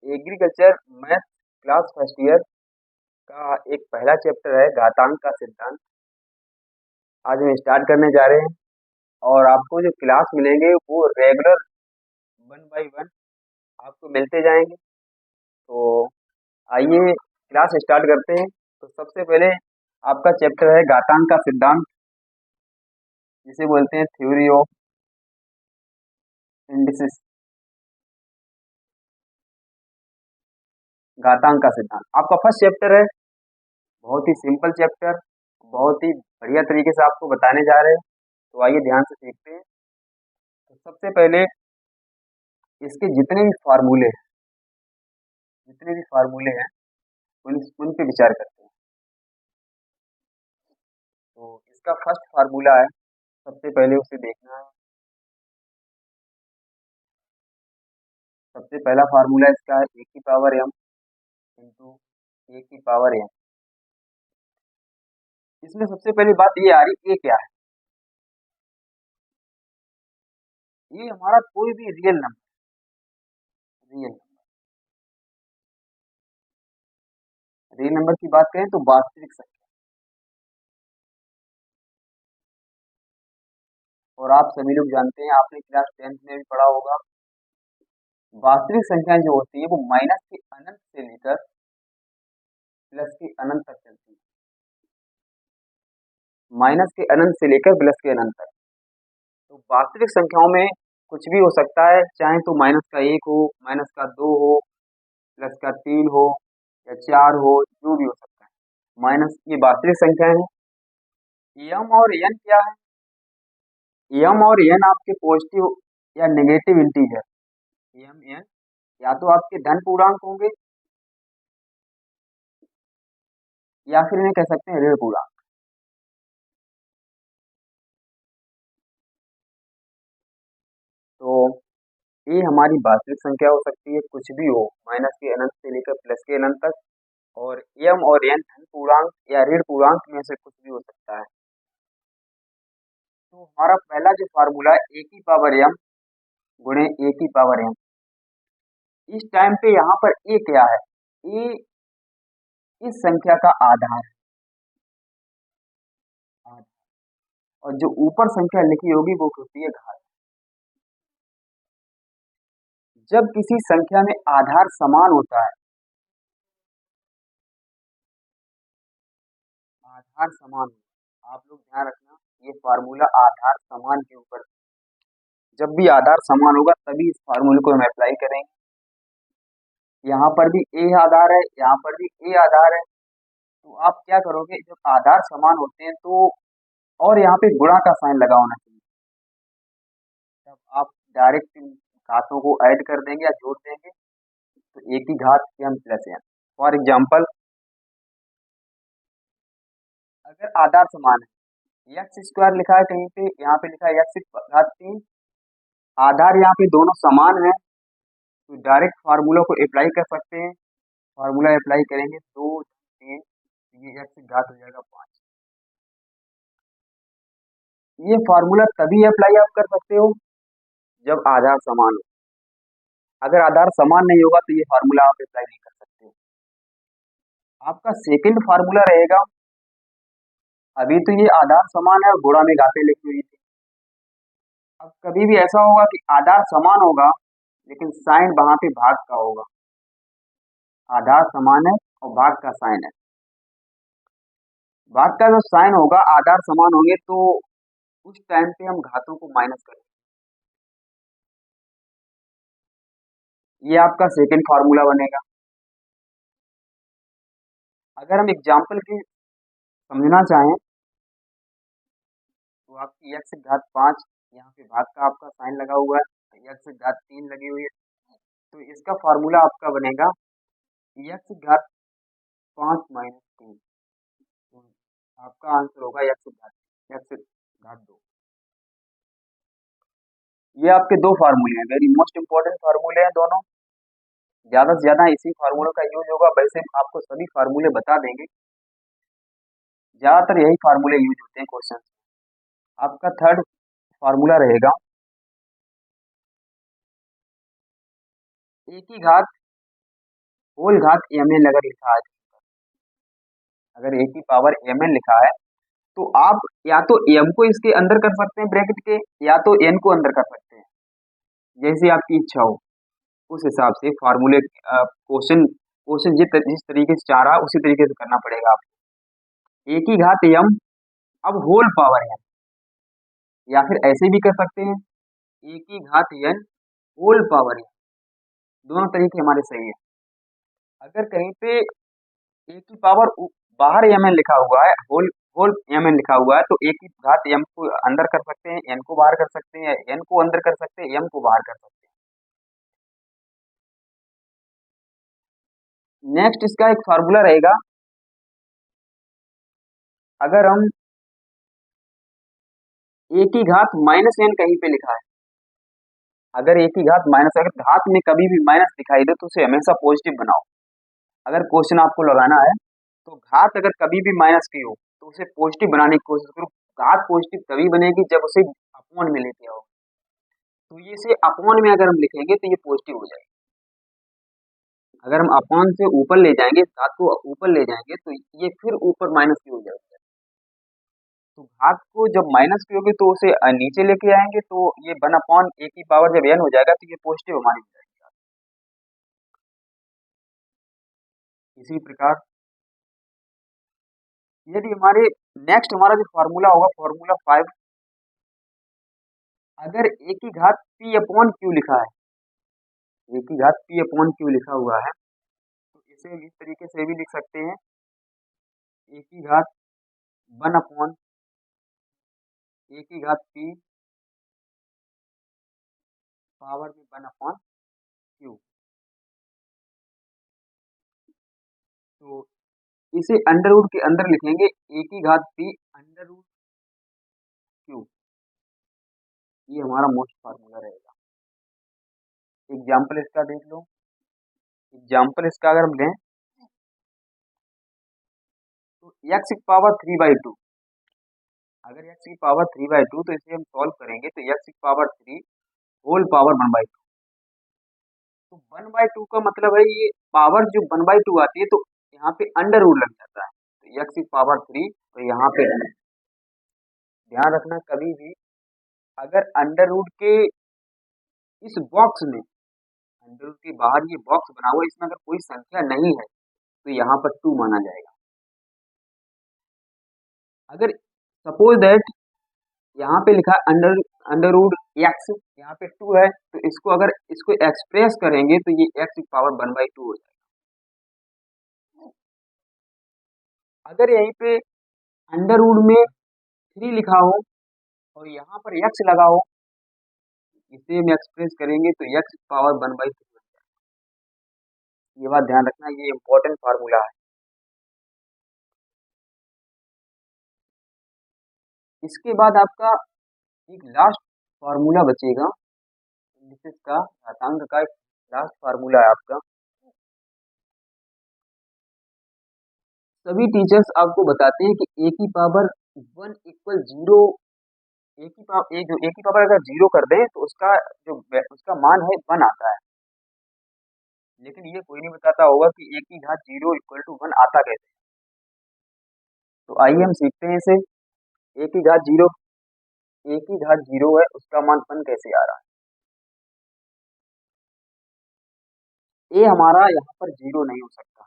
Agriculture math class first year का एक पहला चैप्टर है घातांक का सिद्धांत। आज हम स्टार्ट करने जा रहे हैं और आपको जो क्लास मिलेंगे वो रेगुलर वन बाय वन आपको मिलते जाएंगे। तो आइए क्लास स्टार्ट करते हैं। तो सबसे पहले आपका चैप्टर है घातांक का सिद्धांत, जिसे बोलते हैं थ्योरी ऑफ इंडिसेस। घातांक का सिद्धांत आपका फर्स्ट चैप्टर है। बहुत ही सिंपल चैप्टर, बहुत ही बढ़िया तरीके से आपको बताने जा रहे हैं। तो आइए ध्यान से देखते हैं। तो सबसे पहले इसके जितने भी फार्मूले हैं उन पे विचार करते हैं। तो इसका फर्स्ट फार्मूला है, सबसे पहले उसे देखना है। सबसे पहला फार्मूला इसका है ए की पावर एम इंटू ए की पावर एन। इसमें सबसे पहली बात ये आ रही, ए क्या है? ये हमारा कोई भी रियल नंबर की बात करें तो वास्तविक संख्या। और आप सभी लोग जानते हैं, आपने क्लास 10th में भी पढ़ा होगा, वास्तविक संख्याएं जो होती है वो माइनस के अनंत से लेकर प्लस के अनंत तक चलती है। माइनस के अनंत से लेकर प्लस के अनंत तक। तो वास्तविक संख्याओं में कुछ भी हो सकता है, चाहे तो माइनस का 1 हो, माइनस का 2 हो, प्लस का 3 हो या 4 हो, जो भी हो सकता है। माइनस ये वास्तविक संख्या है। एम और एन क्या है? एम और एन आपके पॉजिटिव या नेगेटिव इंटीजर। एम एन या तो आपके धन पूर्णांक होंगे या फिर इन्हें कह सकते हैं ऋण पूर्णांक। तो ये हमारी वास्तविक संख्या हो सकती है, कुछ भी हो, माइनस के अनंत से लेकर प्लस के अनंत तक। और एम और एन धन पूर्णांक या ऋण पूर्णांक में से कुछ भी हो सकता है। तो हमारा पहला जो फार्मूला है ए की पावर एम गुणे ए की पावर एम। इस टाइम पे यहाँ पर ए क्या है? ए इस संख्या का आधार है। और जो ऊपर संख्या लिखी होगी वो होती है घात। जब किसी संख्या में आधार समान होता है, आधार समान आप लोग ध्यान रखना, ये फार्मूला आधार समान के ऊपर। जब भी आधार समान होगा तभी इस फार्मूले को हम अप्लाई करेंगे। यहाँ पर भी ए आधार है, यहाँ पर भी ए आधार है। तो आप क्या करोगे, जब आधार समान होते हैं तो, और यहाँ पे गुणा का साइन लगा होना चाहिए, तब आप डायरेक्ट घातों को ऐड कर देंगे या जोड़ देंगे। तो ए की घात m plus n. For example, अगर आधार समान है, एक्स स्क्वायर लिखा है कहीं पे, यहाँ पे लिखा है एक्स की घात 3, आधार यहाँ पे दोनों समान है, तो डायरेक्ट फार्मूला को अप्लाई कर सकते हैं। फार्मूला अप्लाई करेंगे 2 3, ये एक्स की घात हो जाएगा 5। ये फार्मूला तभी अप्लाई आप कर सकते हो जब आधार समान हो। अगर आधार समान नहीं होगा तो ये फार्मूला आप अप्लाई नहीं कर सकते। आपका सेकंड फार्मूला रहेगा, अभी तो ये आधार समान है और गुणा में घातें लिखी हुई थी। अब कभी भी ऐसा होगा कि आधार समान होगा लेकिन साइन वहां पे भाग का होगा। आधार समान है और भाग का साइन है। भाग का जो साइन होगा, आधार समान होंगे तो उस टाइम पे हम घातों को माइनस करेंगे। ये आपका सेकंड फार्मूला बनेगा। अगर हम एग्जाम्पल की समझना चाहें तो आपकी एक्स घात 5, यहाँ पे भाग का आपका साइन लगा हुआ है, एक्स घात 3 लगी हुई है। तो इसका फार्मूला आपका बनेगा एक्स घात 5 - 3। तो आपका आंसर होगा एक्स घात 2। ये आपके दो फार्मूले हैं, वेरी मोस्ट इंपॉर्टेंट फार्मूले हैं दोनों। ज्यादा से ज्यादा इसी फार्मूलों का यूज होगा, वैसे हम आपको सभी फार्मूले बता देंगे, ज्यादातर यही फार्मूले यूज होते हैं क्वेश्चन। आपका थर्ड फार्मूला रहेगा ए की घात होल घात mn अगर लिखा है, अगर a की पावर mn लिखा है तो आप या तो m को इसके अंदर कर सकते हैं ब्रैकेट के, या तो n को अंदर कर सकते हैं, जैसे आपकी इच्छा हो। उस हिसाब से फार्मूले क्वेश्चन क्वेश्चन जिस तरीके से चाह रहा है उसी तरीके से करना पड़ेगा आपको। a की घात m अब होल पावर m, या फिर ऐसे भी कर सकते हैं a की घात n होल पावर m, दोनों तरीके हमारे सही है। अगर कहीं पे a की पावर बाहर mn लिखा हुआ है, होल होल mn लिखा हुआ है, तो a की घात m को अंदर कर सकते हैं, n को बाहर कर सकते हैं, n को अंदर कर सकते हैं, m को बाहर कर सकते हैं। नेक्स्ट इसका एक फार्मूला रहेगा, अगर हम a की घात माइनस n कहीं पे लिखा है, अगर a की घात माइनस, अगर घात में कभी भी माइनस दिखाई दे तो उसे हमेशा पॉजिटिव बनाओ। अगर क्वेश्चन आपको लगाना है तो घात अगर कभी भी माइनस की हो तो उसे पॉजिटिव बनाने की कोशिश करो। घात पॉजिटिव तभी बनेगी जब उसे अपॉन में लेके आओ, तो ये से अपॉन में अगर हम लिखेंगे तो ये पॉजिटिव हो जाएगा। अगर हम अपॉन से ऊपर ले जाएंगे, घात को ऊपर ले जाएंगे तो ये फिर ऊपर माइनस की हो जाएगी। तो घात को जब माइनस की होगी तो उसे नीचे लेके आएंगे, तो ये 1 अपॉन a की पावर जब n हो जाएगा तो ये पॉजिटिव हमारी हो जाएगी। इसी प्रकार यदि हमारे नेक्स्ट हमारा जो फार्मूला होगा फार्मूला 5, अगर a की घात p अपॉन q लिखा है, a की घात p अपॉन q लिखा हुआ है, तो इसे इस तरीके से भी लिख सकते हैं, a की घात 1 अपॉन a की घात p पावर में 1 अपॉन q। तो इसे अंडर रूट के अंदर लिखेंगे, a की घात p अंडर रूट q, ये हमारा मोस्ट फार्मूला रहेगा। एग्जाम्पल इसका देख लो, एग्जाम्पल इसका अगर हम लें तो x की पावर 3/2, अगर x की पावर 3/2 तो इसे हम सॉल्व करेंगे तो x की पावर 3 होल पावर 1/2। तो 1/2 का मतलब है ये पावर जो 1/2 आती है तो यहाँ पे अंडर रूट लग जाता है, तो x की पावर 3, तो यहाँ पे ध्यान रखना कभी भी अगर अंडर रूट के इस बॉक्स में, अंडर रूट के बाहर ये बॉक्स बना हुआ है, इसमें अगर कोई संख्या नहीं है तो यहाँ पर 2 माना जाएगा। अगर सपोज दैट यहाँ पे लिखा है अंडर रूट एक्स, यहाँ पे 2 है, तो इसको अगर इसको एक्सप्रेस करेंगे तो ये x की पावर 1/2 हो जाएगा। अगर यहीं पे अंडर रूट में 3 लिखा हो और यहाँ पर x लगा हो, इसे हम एक्सप्रेस करेंगे तो x की पावर 1/2 हो जाएगा। ये बात ध्यान रखना, ये इंपॉर्टेंट फार्मूला है। इसके बाद आपका एक लास्ट फार्मूला बचेगा, का घातांक का एक लास्ट फार्मूला है आपका। सभी टीचर्स आपको बताते हैं कि a की पावर 1 इक्वल 0, a की पावर अगर 0 कर दें तो उसका मान है 1 आता है, लेकिन ये कोई नहीं बताता होगा कि a की घात 0 इक्वल टू 1 आता कैसे। तो आइए हम सीखते हैं इसे। a की घात 0, a की घात 0 है, उसका मान 1 कैसे आ रहा है। a हमारा यहाँ पर 0 नहीं हो सकता,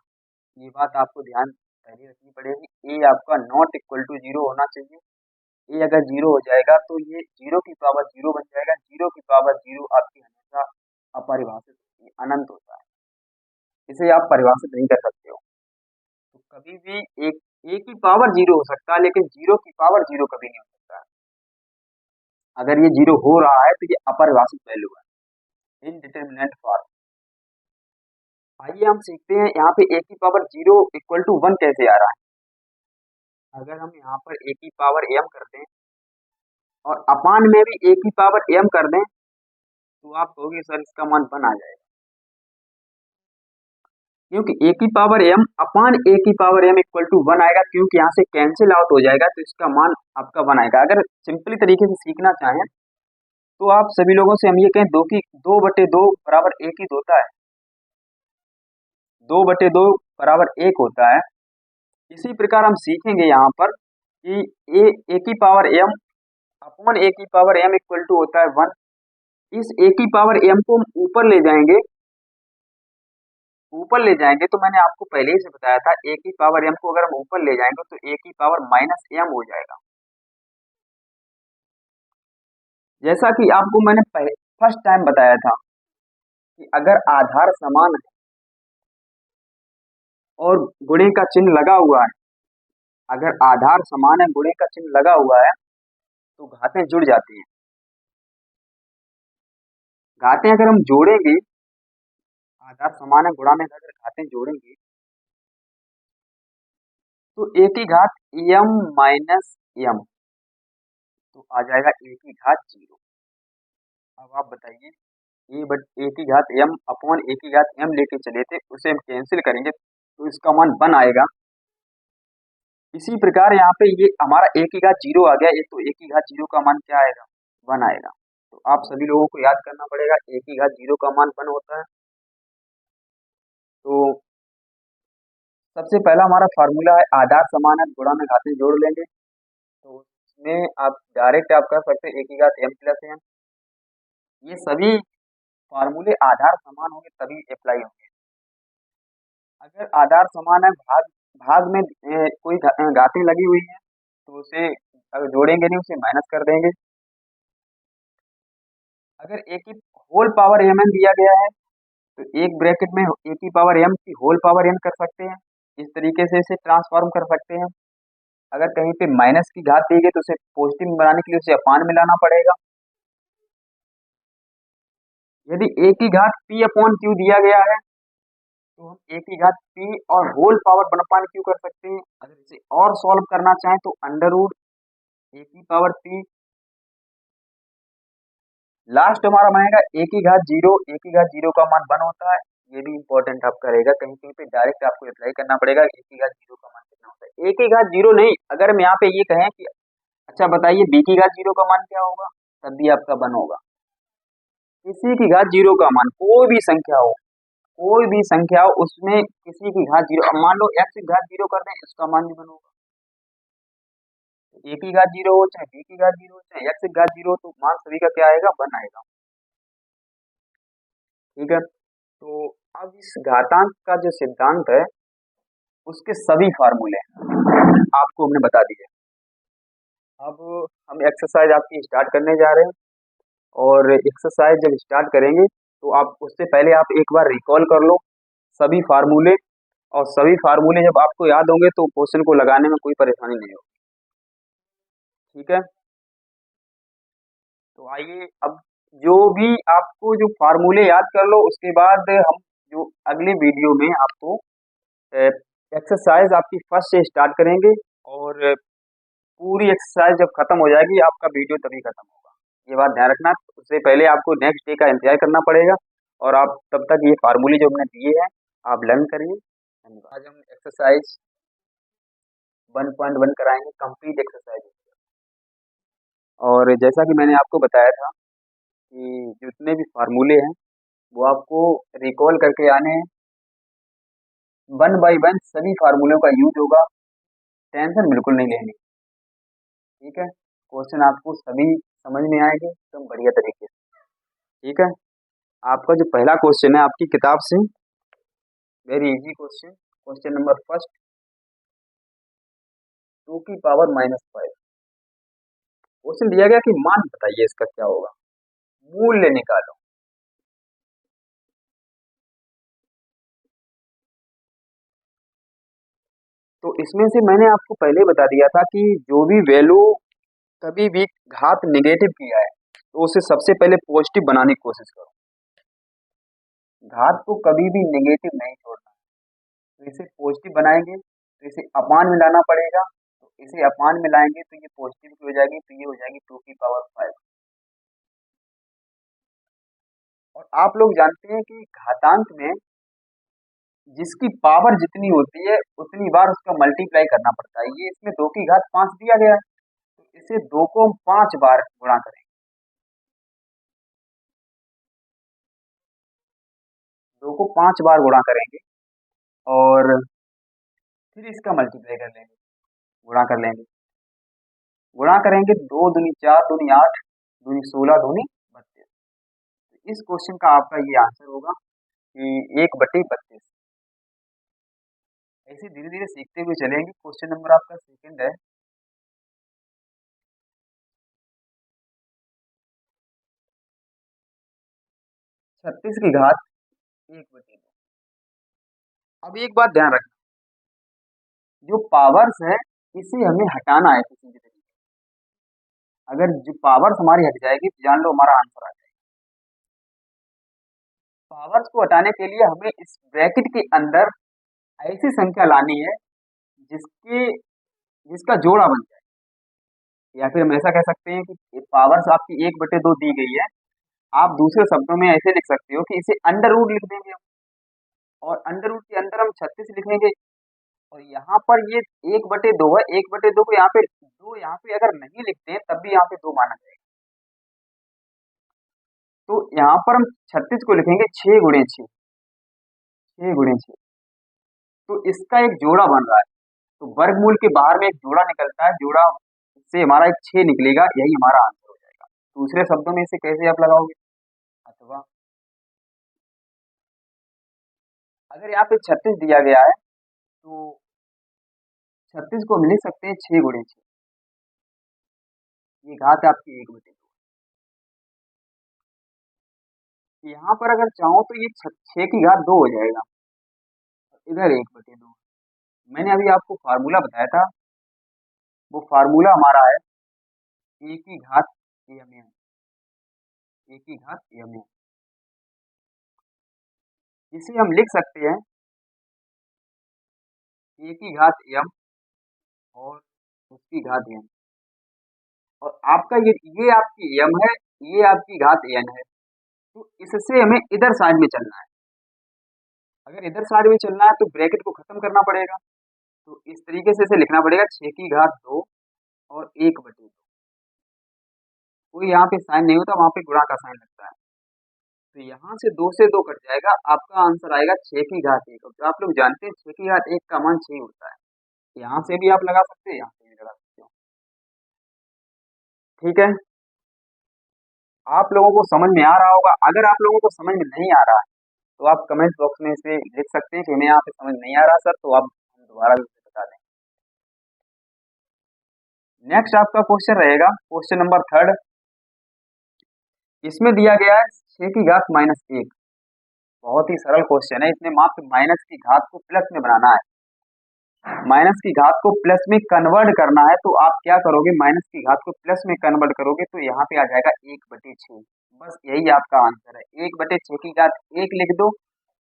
ये बात आपको ध्यान पहले रखनी पड़ेगी। a आपका नॉट इक्वल टू 0 होना चाहिए। a अगर 0 हो जाएगा तो ये 0 की पावर 0 बन जाएगा। 0 की पावर 0 आपकी हमेशा अपरिभाषित होती है, अनंत होता है, इसे आप परिभाषित नहीं कर सकते हो। तो कभी भी एक a की पावर 0 हो सकता है, लेकिन 0 की पावर 0 कभी नहीं हो सकता है। अगर ये 0 हो रहा है तो ये अपरिभाषित वैल्यू है, इनडिटरमिनेट फॉर्म। आइए हम सीखते हैं यहाँ पे a की पावर 0 इक्वल टू 1 कैसे आ रहा है। अगर हम यहाँ पर a की पावर m कर दें और अपान में भी a की पावर m कर दें तो आप कहोगे सर इसका मान 1 आ जाएगा, क्योंकि a की पावर m अपान a की पावर m इक्वल टू 1 आएगा, क्योंकि यहाँ से कैंसिल आउट हो जाएगा तो इसका मान आपका 1 आएगा। अगर सिंपली तरीके से सीखना चाहें तो आप सभी लोगों से हम ये कहें 2 बटे 2 बराबर 1 ही होता है, 2/2 बराबर 1 होता है। इसी प्रकार हम सीखेंगे यहाँ पर कि ए की पावर m अपॉन ए की पावर m इक्वल टू होता है 1। इस ए की पावर m को हम ऊपर ले जाएंगे तो मैंने आपको पहले ही से बताया था, ए की पावर m को अगर हम ऊपर ले जाएंगे तो ए की पावर माइनस m हो जाएगा। जैसा कि आपको मैंने फर्स्ट टाइम बताया था कि अगर आधार समान है और गुणे का चिन्ह लगा हुआ है, अगर आधार समान है गुणे का चिन्ह लगा हुआ है तो घातें जुड़ जाती हैं। घातें अगर हम जोड़ेंगे, आधार समान है गुणा में अगर घातें जोड़ेंगे तो ए की घात m माइनस m तो आ जाएगा ए की घात 0। अब आप बताइए, ए की घात m अपॉन ए की घात m लेके चले थे, उसे हम कैंसिल करेंगे तो इसका मान 1 आएगा। इसी प्रकार यहाँ पे ये हमारा ए की घात 0 आ गया, ये तो ए की घात 0 का मान क्या आएगा, 1 आएगा। तो आप सभी लोगों को याद करना पड़ेगा, ए की घात 0 का मान 1 होता है। तो सबसे पहला हमारा फार्मूला है आधार समान है गुणा में घातें जोड़ लेंगे, तो उसमें आप डायरेक्ट आप कर सकते हैं ए की घात m प्लस m। ये सभी फार्मूले आधार समान होंगे तभी अप्लाई होंगे। अगर आधार समान है, भाग में कोई घातें लगी हुई है तो उसे अगर जोड़ेंगे नहीं, उसे माइनस कर देंगे। अगर ए की होल पावर m n दिया गया है तो एक ब्रैकेट में ए की पावर m की होल पावर n कर सकते हैं, इस तरीके से इसे ट्रांसफॉर्म कर सकते हैं। अगर कहीं पे माइनस की घात दी गई तो उसे पॉजिटिव बनाने के लिए उसे अपान मिलाना पड़ेगा। यदि ए की घात p अपॉन q दिया गया है तो हम ए की घात p और होल पावर 1 अपान q कर सकते हैं। अगर इसे और सॉल्व करना चाहें तो अंडर रूट ए की पावर p, लास्ट हमारा बनेगा ए की घात 0। ए की घात 0 का मान 1 होता है, ये भी इंपॉर्टेंट आप करेगा, कहीं कहीं पे डायरेक्ट आपको अप्लाई करना पड़ेगा ए की घात 0 का मान कितना होता है। ए की घात 0 नहीं, अगर हम यहाँ पे ये कहें कि अच्छा बताइए बी की घात 0 का मान क्या होगा, तब भी आपका 1 होगा। किसी की घात 0 का मान, कोई भी संख्या हो, कोई भी संख्या हो उसमें किसी की घात 0, अब मान लो x की घात 0 कर दें, इसका मान भी 1 होगा। ए की घात 0 हो चाहे बी की घात 0 हो चाहे x की घात 0 हो, तो मान सभी का क्या आएगा, 1 आएगा। ठीक है, तो अब इस घातांक का जो सिद्धांत है उसके सभी फार्मूले आपको हमने बता दिए। अब हम एक्सरसाइज आपकी स्टार्ट करने जा रहे हैं, और एक्सरसाइज जब स्टार्ट करेंगे तो आप उससे पहले आप एक बार रिकॉल कर लो सभी फार्मूले, और सभी फार्मूले जब आपको याद होंगे तो क्वेश्चन को लगाने में कोई परेशानी नहीं होगी। ठीक है, तो आइए अब जो भी आपको जो फार्मूले याद कर लो, उसके बाद हम जो अगले वीडियो में आपको एक्सरसाइज आपकी फर्स्ट से स्टार्ट करेंगे, और पूरी एक्सरसाइज जब खत्म हो जाएगी आपका वीडियो तभी खत्म होगा, ये बात ध्यान रखना। उससे पहले आपको नेक्स्ट डे का इंतजार करना पड़ेगा, और आप तब तक ये फार्मूले जो हमने दिए हैं आप लर्न करिए। धन्यवाद। आज हम एक्सरसाइज 1.1 कराएंगे, कंप्लीट एक्सरसाइज। और जैसा कि मैंने आपको बताया था कि जितने भी फार्मूले हैं वो आपको रिकॉल करके आने हैं, 1 बाय 1 सभी फार्मूलों का यूज होगा, टेंशन बिल्कुल नहीं लेनी। ठीक है, क्वेश्चन आपको सभी समझ में आएंगे एकदम बढ़िया तरीके से। ठीक है, आपका जो पहला क्वेश्चन है आपकी किताब से, very easy question, question number first, 2 की पावर -5। क्वेश्चन दिया गया कि मान बताइए इसका क्या होगा, मूल्य निकालो। तो इसमें से मैंने आपको पहले बता दिया था कि जो भी वैल्यू कभी भी घात नेगेटिव किया है तो उसे सबसे पहले पॉजिटिव बनाने की कोशिश करो, घात को कभी भी नेगेटिव नहीं छोड़ना। तो इसे पॉजिटिव बनाएंगे तो इसे अपान मिलाना पड़ेगा, तो इसे अपान मिलाएंगे तो ये पॉजिटिव की हो जाएगी, तो ये हो जाएगी 2 की पावर 5। और आप लोग जानते हैं कि घातांक में जिसकी पावर जितनी होती है उतनी बार उसका मल्टीप्लाई करना पड़ता है। ये इसमें 2 की घात 5 दिया गया है, तो इसे 2 को हम 5 बार गुणा करेंगे, 2 को 5 बार गुणा करेंगे और फिर इसका मल्टीप्लाई कर लेंगे, गुणा कर लेंगे। गुणा करेंगे, 2 दूनी 4, दूनी 8, दूनी 16, दूनी 32। तो इस क्वेश्चन का आपका ये आंसर होगा कि 1/32। ऐसे धीरे धीरे सीखते हुए चलेंगे। क्वेश्चन नंबर आपका सेकंड है। 36 की घात 1/2। अब एक बात ध्यान रखना, जो पावर्स है इसे हमें हटाना है किसी भी तरीके से। अगर जो पावर्स हमारी हट जाएगी तो जान लो हमारा आंसर आ जाएगा। पावर्स को हटाने के लिए हमें इस ब्रैकेट के अंदर ऐसी संख्या लानी है जिसके जिसका जोड़ा बन जाए, या फिर हम ऐसा कह सकते हैं कि पावर्स आपकी 1/2 दी गई है। आप दूसरे शब्दों में ऐसे लिख सकते हो कि इसे अंडर रूट लिख देंगे हम, और अंडर रूट के अंदर हम 36 लिखेंगे। और यहाँ पर ये 1/2 है, 1/2 को यहाँ पे दो, यहाँ पे अगर नहीं लिखते हैं तब भी यहाँ पे 2 माना जाएगा। तो यहाँ पर हम 36 को लिखेंगे 6 गुणे 6, 6 गुणे 6। तो इसका एक जोड़ा बन रहा है, तो वर्गमूल के बाहर में एक जोड़ा निकलता है, जोड़ा से हमारा एक 6 निकलेगा, यही हमारा आंसर हो जाएगा। दूसरे शब्दों में इसे कैसे आप लगाओगे, अथवा अगर यहाँ पे 36 दिया गया है तो 36 को हम लिख सकते हैं 6 गुणे 6। ये घात आपकी 1/2। यहाँ पर अगर चाहो तो ये 6 की घात 2 हो जाएगा, इधर 1/2। मैंने अभी आपको फार्मूला बताया था, वो फार्मूला हमारा है ए की घात एम एन, ए की घात एम एन। इसे हम लिख सकते हैं ए की घात एम और उसकी घात एन, और आपका ये आपकी एम है, ये आपकी घात एन है। तो इससे हमें इधर साइड में चलना है। अगर इधर साइड में चलना है तो ब्रैकेट को खत्म करना पड़ेगा। तो इस तरीके से इसे लिखना पड़ेगा 6 की घात 2 और 1/2। कोई यहाँ पे साइन नहीं होता, वहां पे गुणा का साइन लगता है। तो यहाँ से 2 से 2 कट जाएगा, आपका आंसर आएगा 6 की घात 1। तो आप लोग जानते हैं 6 की घात 1 का मान 6 होता है। यहाँ से भी आप लगा सकते हैं, यहाँ से भी लगा सकते हो। ठीक है, आप लोगों को समझ में आ रहा होगा। अगर आप लोगों को समझ में नहीं आ रहा है तो आप कमेंट बॉक्स में इसे लिख सकते हैं कि हमें यहाँ पे समझ नहीं आ रहा सर, तो आप हम दोबारा भी उसे बता दें। नेक्स्ट आपका क्वेश्चन रहेगा क्वेश्चन नंबर थर्ड। इसमें दिया गया है 6 की घात -1। बहुत ही सरल क्वेश्चन है, इसमें मात्र माइनस की घात को प्लस में बनाना है। माइनस की घात को प्लस में कन्वर्ट करना है, तो आप क्या करोगे, माइनस की घात को प्लस में कन्वर्ट करोगे तो यहाँ पे आ जाएगा 1/6। बस यही आपका आंसर है, 1/6 की घात 1 लिख दो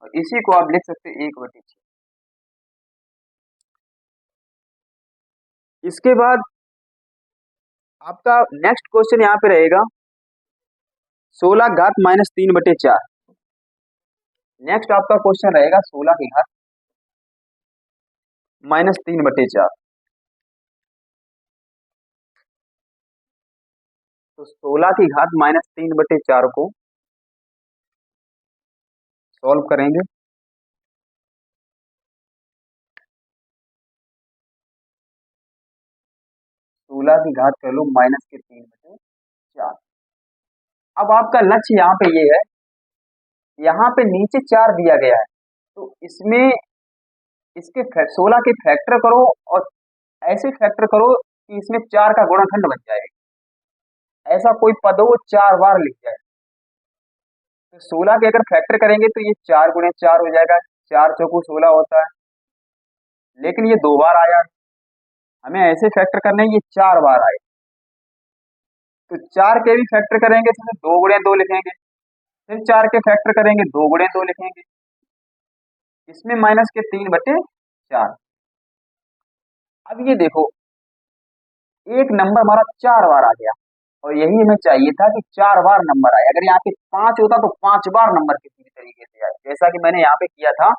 और इसी को आप लिख सकते हैं 1/6। इसके बाद आपका नेक्स्ट क्वेश्चन यहाँ पे रहेगा 16 घात -3/4। नेक्स्ट आपका क्वेश्चन रहेगा 16 की घात -3/4। तो 16 की घात -3/4 को सॉल्व करेंगे। 16 की घात कर लो -3/4। अब आपका लक्ष्य यहाँ पे ये है, यहाँ पे नीचे 4 दिया गया है, तो इसमें इसके 16 के फैक्टर करो और ऐसे फैक्टर करो कि इसमें 4 का गुणनखंड बन जाए, ऐसा कोई पद हो 4 बार लिख जाए। तो 16 के अगर फैक्टर करेंगे तो ये 4 गुणे 4 हो जाएगा, 4 चौको 16 होता है। लेकिन ये 2 बार आया, हमें ऐसे फैक्टर करने हैं ये 4 बार आए, तो 4 के भी फैक्टर करेंगे तो 2 गुणे 2 लिखेंगे, फिर 4 के फैक्टर करेंगे 2 गुणे 2 लिखेंगे, इसमें माइनस के 3/4। अब ये देखो, एक नंबर हमारा 4 बार आ गया, और यही हमें चाहिए था कि 4 बार नंबर आए। अगर यहाँ पे 5 होता तो 5 बार नंबर किसी भी तरीके से आए, जैसा कि मैंने यहाँ पे किया था।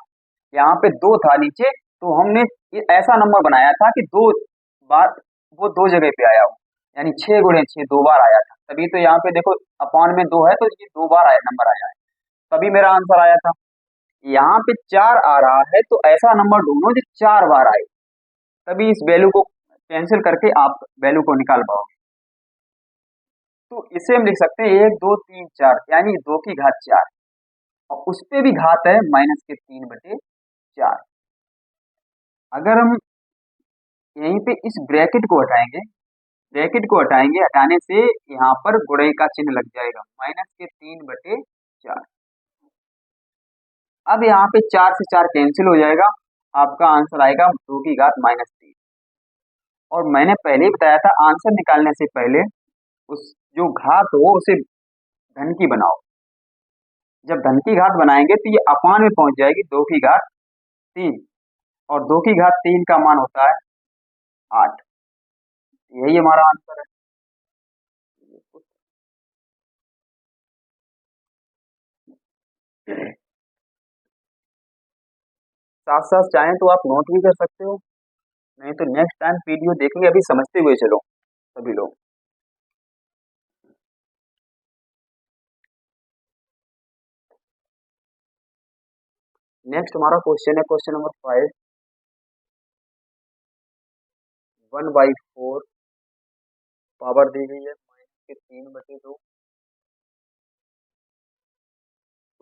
यहाँ पे 2 था नीचे, तो हमने ऐसा नंबर बनाया था कि 2 बार वो 2 जगह पे आया हो, यानी 6 गुणे 6 2 बार आया था। तभी तो यहाँ पे देखो अपॉन में 2 है, तो ये 2 बार आया, नंबर आया है, तभी मेरा आंसर आया था। यहाँ पे 4 आ रहा है तो ऐसा नंबर ढूंढो जो 4 बार आए, तभी इस वैल्यू को कैंसिल करके आप वैल्यू को निकाल पाओगे। तो इसे हम लिख सकते हैं 1 2 3 4, यानी 2 की घात 4, और उस पे भी घात है -3/4। अगर हम यहीं पे इस ब्रैकेट को हटाएंगे, हटाने से यहाँ पर गुणे का चिन्ह लग जाएगा, -3/4। अब यहाँ पे 4 से 4 कैंसिल हो जाएगा, आपका आंसर आएगा 2 की घात -3। और मैंने पहले ही बताया था, आंसर निकालने से पहले उस जो घात हो उसे धन की बनाओ। जब धन की घात बनाएंगे तो ये अपान में पहुंच जाएगी 2 की घात 3, और 2 की घात 3 का मान होता है 8। यही हमारा आंसर है। साथ साथ चाहें तो आप नोट भी कर सकते हो, नहीं तो नेक्स्ट टाइम वीडियो देखेंगे, अभी समझते हुए चलो सभी लोग। नेक्स्ट हमारा क्वेश्चन है क्वेश्चन नंबर 5। 1/4 पावर दी गई है -3/2।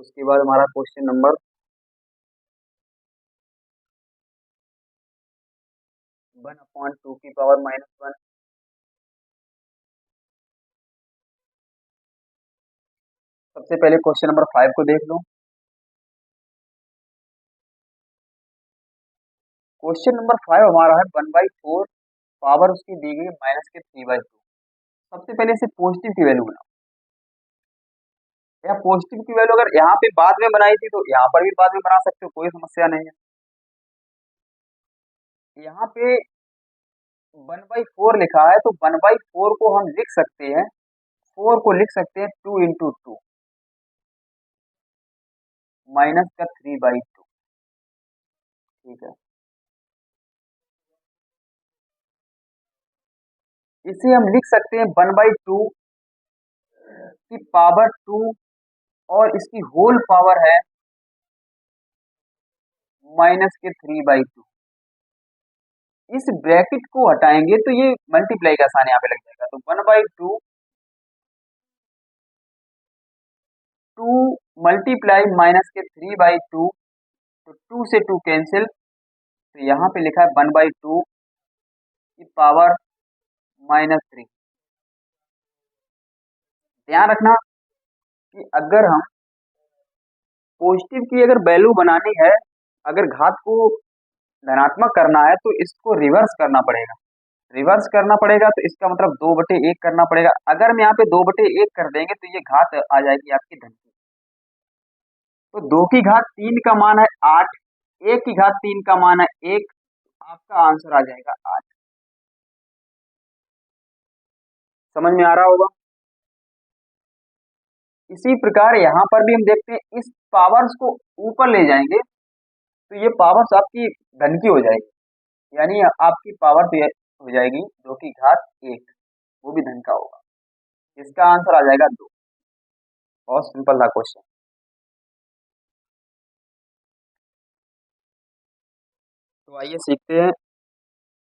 उसके बाद हमारा क्वेश्चन नंबर 1/2 की पावर -1। सबसे पहले क्वेश्चन नंबर 5 को देख लो। क्वेश्चन नंबर 5 हमारा है 1/4 पावर उसकी दी गई है -3/2। सबसे पहले इसे पॉजिटिव की वैल्यू बनाओ, या पॉजिटिव की वैल्यू अगर यहाँ पे बाद में बनाई थी तो यहाँ पर भी बाद में बना सकते हो, कोई समस्या नहीं है। यहाँ पे 1/4 लिखा है, तो 1/4 को हम लिख सकते हैं, 4 को लिख सकते हैं 2 × 2 -3/2। ठीक है, इसे हम लिख सकते हैं 1/2 की पावर 2, और इसकी होल पावर है -3/2। इस ब्रैकेट को हटाएंगे तो ये मल्टीप्लाई का साइन यहाँ पे लग जाएगा, तो 1/2 2 मल्टीप्लाई -3/2, तो 2 से 2 कैंसिल, तो यहाँ पे लिखा है 1/2 की पावर -3। ध्यान रखना कि अगर हम पॉजिटिव की अगर वैल्यू बनानी है, अगर घात को धनात्मक करना है तो इसको रिवर्स करना पड़ेगा। रिवर्स करना पड़ेगा तो इसका मतलब 2/1 करना पड़ेगा। अगर हम यहाँ पे 2/1 कर देंगे तो ये घात आ जाएगी आपकी धन की। तो 2 की घात 3 का मान है 8, 1 की घात 3 का मान है 1, आपका आंसर आ जाएगा 8। समझ में आ रहा होगा। इसी प्रकार यहाँ पर भी हम देखते हैं, इस पावर्स को ऊपर ले जाएंगे तो ये पावर्स आपकी धन की हो जाएगी, यानी आपकी पावर तो हो जाएगी 2 की घात 1, वो भी धन का होगा। इसका आंसर आ जाएगा 2। बहुत सिंपल था क्वेश्चन। तो आइए सीखते हैं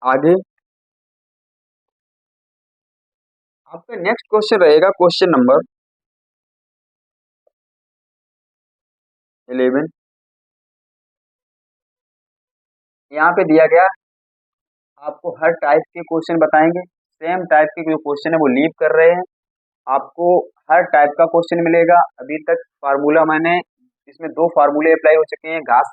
आगे। आपका नेक्स्ट क्वेश्चन रहेगा क्वेश्चन नंबर 11। यहाँ पे दिया गया, आपको हर टाइप के क्वेश्चन बताएंगे, सेम टाइप के जो क्वेश्चन है वो लीव कर रहे हैं, आपको हर टाइप का क्वेश्चन मिलेगा। अभी तक फार्मूला मैंने इसमें 2 फार्मूले अप्लाई हो चुके हैं। घास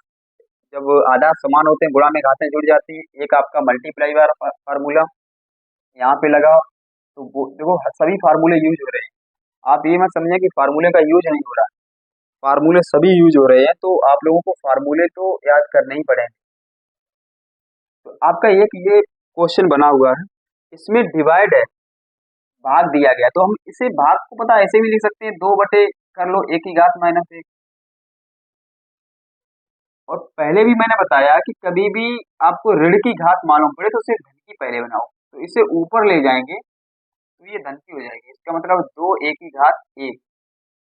जब आधार समान होते हैं, गुणा में घातें जुड़ जाती हैं। एक आपका मल्टीप्लाई वाला फार्मूला यहाँ पे लगा, तो देखो सभी फार्मूले यूज हो रहे हैं। आप ये मत समझें कि फार्मूले का यूज नहीं हो रहा है, फार्मूले सभी यूज हो रहे हैं, तो आप लोगों को फार्मूले तो याद करने ही पड़ेंगे। तो आपका एक ये क्वेश्चन बना हुआ है, इसमें डिवाइड है, भाग दिया गया, तो हम इसे भाग को पता ऐसे भी लिख सकते हैं, 2 कर लो 1 की घात -1। और पहले भी मैंने बताया कि कभी भी आपको ऋण की घात मालूम पड़े तो उसे धन की पहले बनाओ, तो इसे ऊपर ले जाएंगे तो ये धन की हो जाएगी। इसका मतलब 2 a की घात 1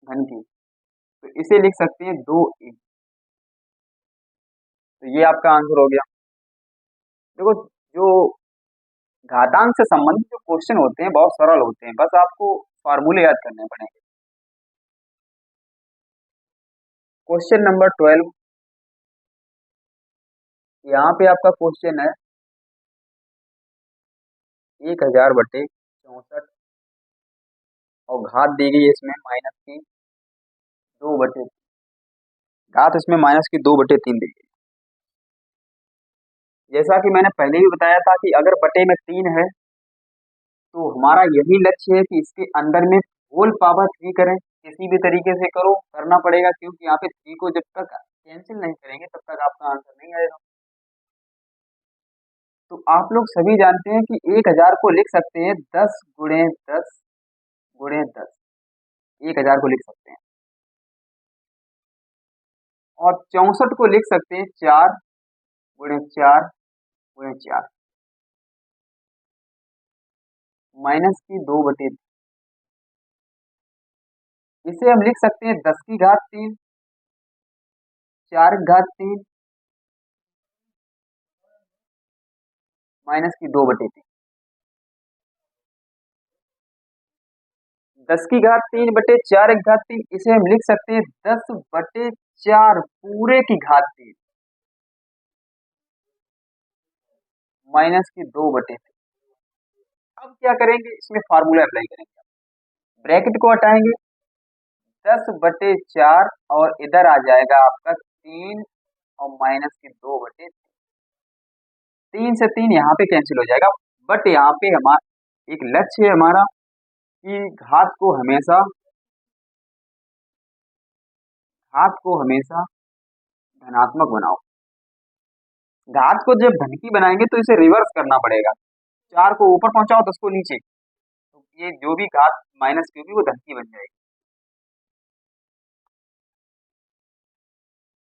धन की, तो इसे लिख सकते हैं 2a। तो ये आपका आंसर हो गया। देखो, जो घातांक से संबंधित जो क्वेश्चन होते हैं बहुत सरल होते हैं, बस आपको फार्मूले याद करने पड़ेंगे। क्वेश्चन नंबर 12, यहाँ पे आपका क्वेश्चन है 1000/64 और घात दी गई है इसमें माइनस की 2/3, घात इसमें माइनस की 2/3 दी गई। जैसा कि मैंने पहले भी बताया था कि अगर बटे में 3 है तो हमारा यही लक्ष्य है कि इसके अंदर में होल पावर 3 करें, किसी भी तरीके से करो, करना पड़ेगा, क्योंकि यहाँ पे 3 को जब तक कैंसिल नहीं करेंगे तब तक आपका आंसर नहीं आएगा। तो आप लोग सभी जानते हैं कि 1000 को लिख सकते हैं 10 × 10 × 10, 1000 को लिख सकते हैं, और 64 को लिख सकते हैं 4 × 4 × 4 माइनस की 2/3। इसे हम लिख सकते हैं 10⁻³ 4⁻³ माइनस की 2/3। 10⁻³ इसे हम लिख सकते हैं 10/4 पूरे की घात 3 माइनस की 2/3। अब क्या करेंगे, इसमें फार्मूला अप्लाई करेंगे, ब्रैकेट को हटाएंगे, 10/4 और इधर आ जाएगा आपका 3 और माइनस की 2/3। 3 से 3 यहाँ पे कैंसिल हो जाएगा, बट यहाँ पे हमारा एक लक्ष्य है हमारा कि घात को हमेशा धनात्मक बनाओ। घात को जब धन की बनाएंगे तो इसे रिवर्स करना पड़ेगा, 4 को ऊपर पहुंचाओ 10 को नीचे, तो ये जो भी घात माइनस की होगी वो धन की बन जाएगी।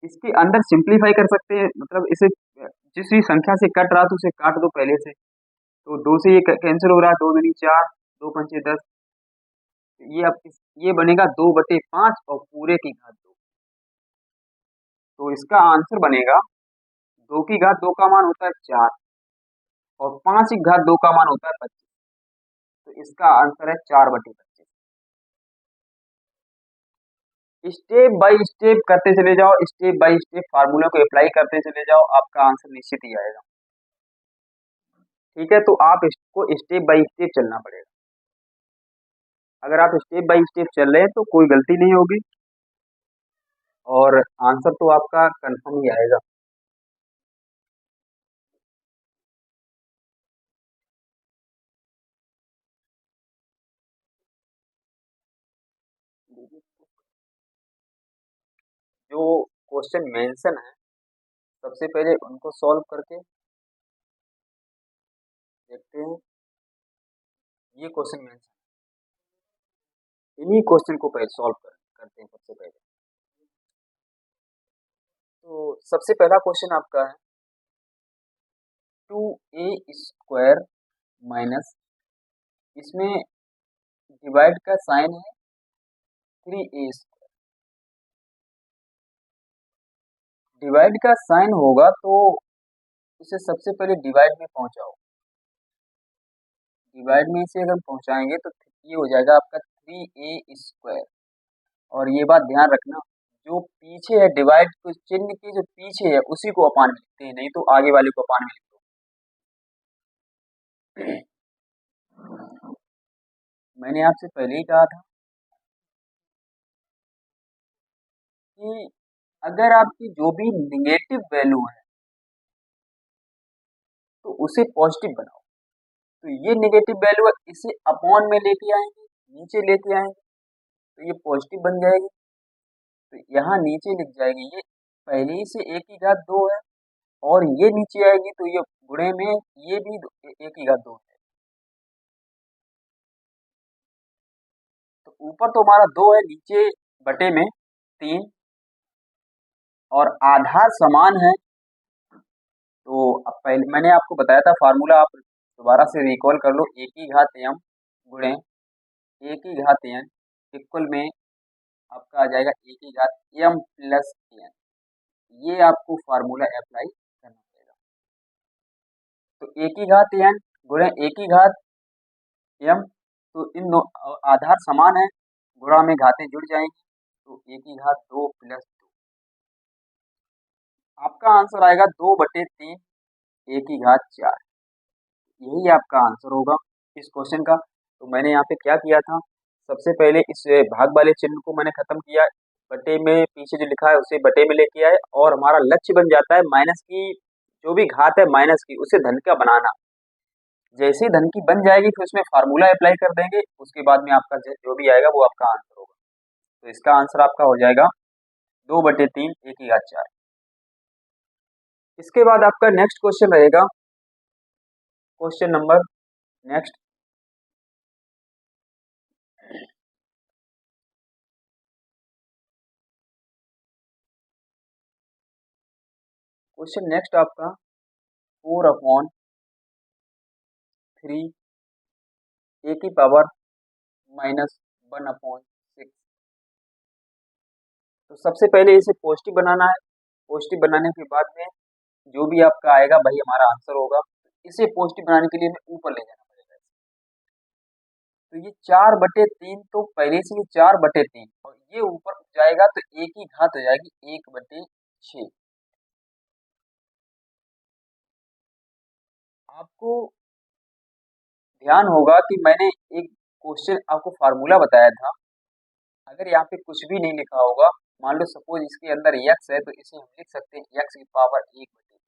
इसके अंदर सिंप्लीफाई कर सकते हैं, मतलब इसे जिस भी संख्या से कट रहा तो उसे काट दो पहले से, तो 2 से ये कैंसिल हो रहा है, 2 दूनी 4, 2 पंचे 10, ये अब ये बनेगा 2/5 और पूरे की घात 2। तो इसका आंसर बनेगा 2 की घात 2 का मान होता है 4 और 5 की घात 2 का मान होता है 25, तो इसका आंसर है 4/25। स्टेप बाय स्टेप करते चले जाओ, स्टेप बाय स्टेप फार्मूला को अप्लाई करते चले जाओ, आपका आंसर निश्चित ही आएगा। ठीक है, तो आप इसको स्टेप बाय स्टेप चलना पड़ेगा। अगर आप स्टेप बाय स्टेप चल रहे हैं तो कोई गलती नहीं होगी और आंसर तो आपका कंफर्म ही आएगा। जो क्वेश्चन मेंशन है सबसे पहले उनको सॉल्व करके देखते हैं। ये क्वेश्चन मेंशन, इन्हीं क्वेश्चन को पहले सॉल्व करते हैं सबसे पहले। तो सबसे पहला क्वेश्चन आपका है 2a² माइनस, इसमें डिवाइड का साइन है 3a²। डिवाइड का साइन होगा तो इसे सबसे पहले डिवाइड में पहुंचाओ, डिवाइड में इसे अगर पहुंचाएंगे तो ये हो जाएगा आपका 3a²। और ये बात ध्यान रखना, जो पीछे है डिवाइड को चिन्ह के जो पीछे है उसी को अपान में लिखते हैं, नहीं तो आगे वाले को अपान में लिख दो। मैंने आपसे पहले ही कहा था कि अगर आपकी जो भी निगेटिव वैल्यू है तो उसे पॉजिटिव बनाओ। तो ये निगेटिव वैल्यू है, इसे अपॉन में लेके आएंगे, नीचे लेके आएंगे तो ये पॉजिटिव बन जाएगी, तो यहाँ नीचे लिख जाएगी, ये पहले ही से a की घात 2 है और ये नीचे आएगी तो ये गुणे में ये भी a की घात 2 है। तो ऊपर तो हमारा 2 है, नीचे बटे में 3 और आधार समान है। तो अब पहले मैंने आपको बताया था फार्मूला, आप दोबारा से रिकॉल कर लो, a की घात m गुणे a की घात n इक्वल में आपका आ जाएगा a की घात m प्लस n। ये आपको फार्मूला अप्लाई करना पड़ेगा। तो ए की घात एन गुणे ए की घात एम, तो इन दो आधार समान है, गुणा में घातें जुड़ जाएंगी, तो ए की घात 2 प्लस 2, आपका आंसर आएगा 2/3 ए की घात 4। यही आपका आंसर होगा इस क्वेश्चन का। तो मैंने यहाँ पे क्या किया था, सबसे पहले इस भाग वाले चिन्ह को मैंने खत्म किया, बटे में पीछे जो लिखा है उसे बटे में लेके आए, और हमारा लक्ष्य बन जाता है माइनस की जो भी घात है माइनस की उसे धन का बनाना। जैसे ही धन की बन जाएगी फिर उसमें फार्मूला अप्लाई कर देंगे, उसके बाद में आपका जो भी आएगा वो आपका आंसर होगा। तो इसका आंसर आपका हो जाएगा 2/3 ए की घात 4। इसके बाद आपका नेक्स्ट क्वेश्चन रहेगा, question number next, question next आपका 4/3 ए की पावर -1/6। तो सबसे पहले इसे पॉजिटिव बनाना है, पॉजिटिव बनाने के बाद में जो भी आपका आएगा वही हमारा आंसर होगा। इसे पॉजिटिव बनाने के लिए हमें ऊपर ले जाना पड़ेगा। तो ये 4/3, तो पहले से ये 4/3 और ये ऊपर जाएगा तो ए की घात हो जाएगी 1/6। आपको ध्यान होगा कि मैंने एक क्वेश्चन आपको फार्मूला बताया था, अगर यहाँ पे कुछ भी नहीं लिखा होगा, मान लो सपोज इसके अंदर x है, तो इसे हम लिख सकते हैं x की पावर 1/2।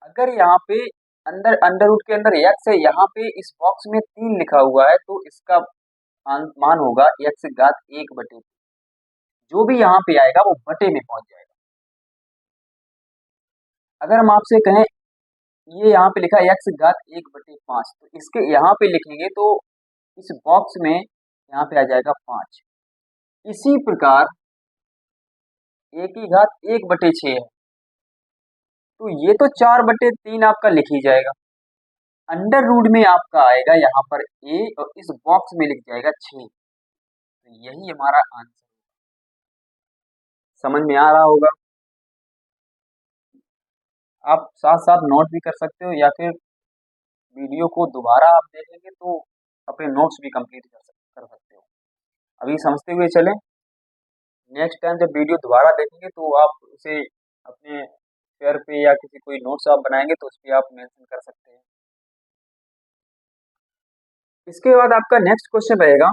अगर यहाँ पे अंदर अंडर रूट के अंदर x है, यहाँ पे इस बॉक्स में 3 लिखा हुआ है, तो इसका मान होगा x की घात 1/2। जो भी यहाँ पे आएगा वो बटे में पहुंच जाएगा। अगर हम आपसे कहें ये यहाँ पे लिखा है x की घात 1/5, तो इसके यहाँ पे लिखेंगे तो इस बॉक्स में यहाँ पे आ जाएगा 5। इसी प्रकार ए की घात 1/6 है, तो ये तो 4/3 आपका लिख ही जाएगा। अंडर रूट में आपका आएगा यहाँ पर ए और इस बॉक्स में लिख जाएगा 6। तो यही हमारा आंसर। समझ में आ रहा होगा। आप साथ साथ नोट भी कर सकते हो, या फिर वीडियो को दोबारा आप देखेंगे तो अपने नोट्स भी कंप्लीट कर सकते हो। अभी समझते हुए चलें, नेक्स्ट टाइम जब वीडियो दोबारा देखेंगे तो आप उसे अपने शेयर पे या किसी कोई नोट्स आप बनाएंगे तो उस पर आप मेंशन कर सकते हैं। इसके बाद आपका नेक्स्ट क्वेश्चन रहेगा,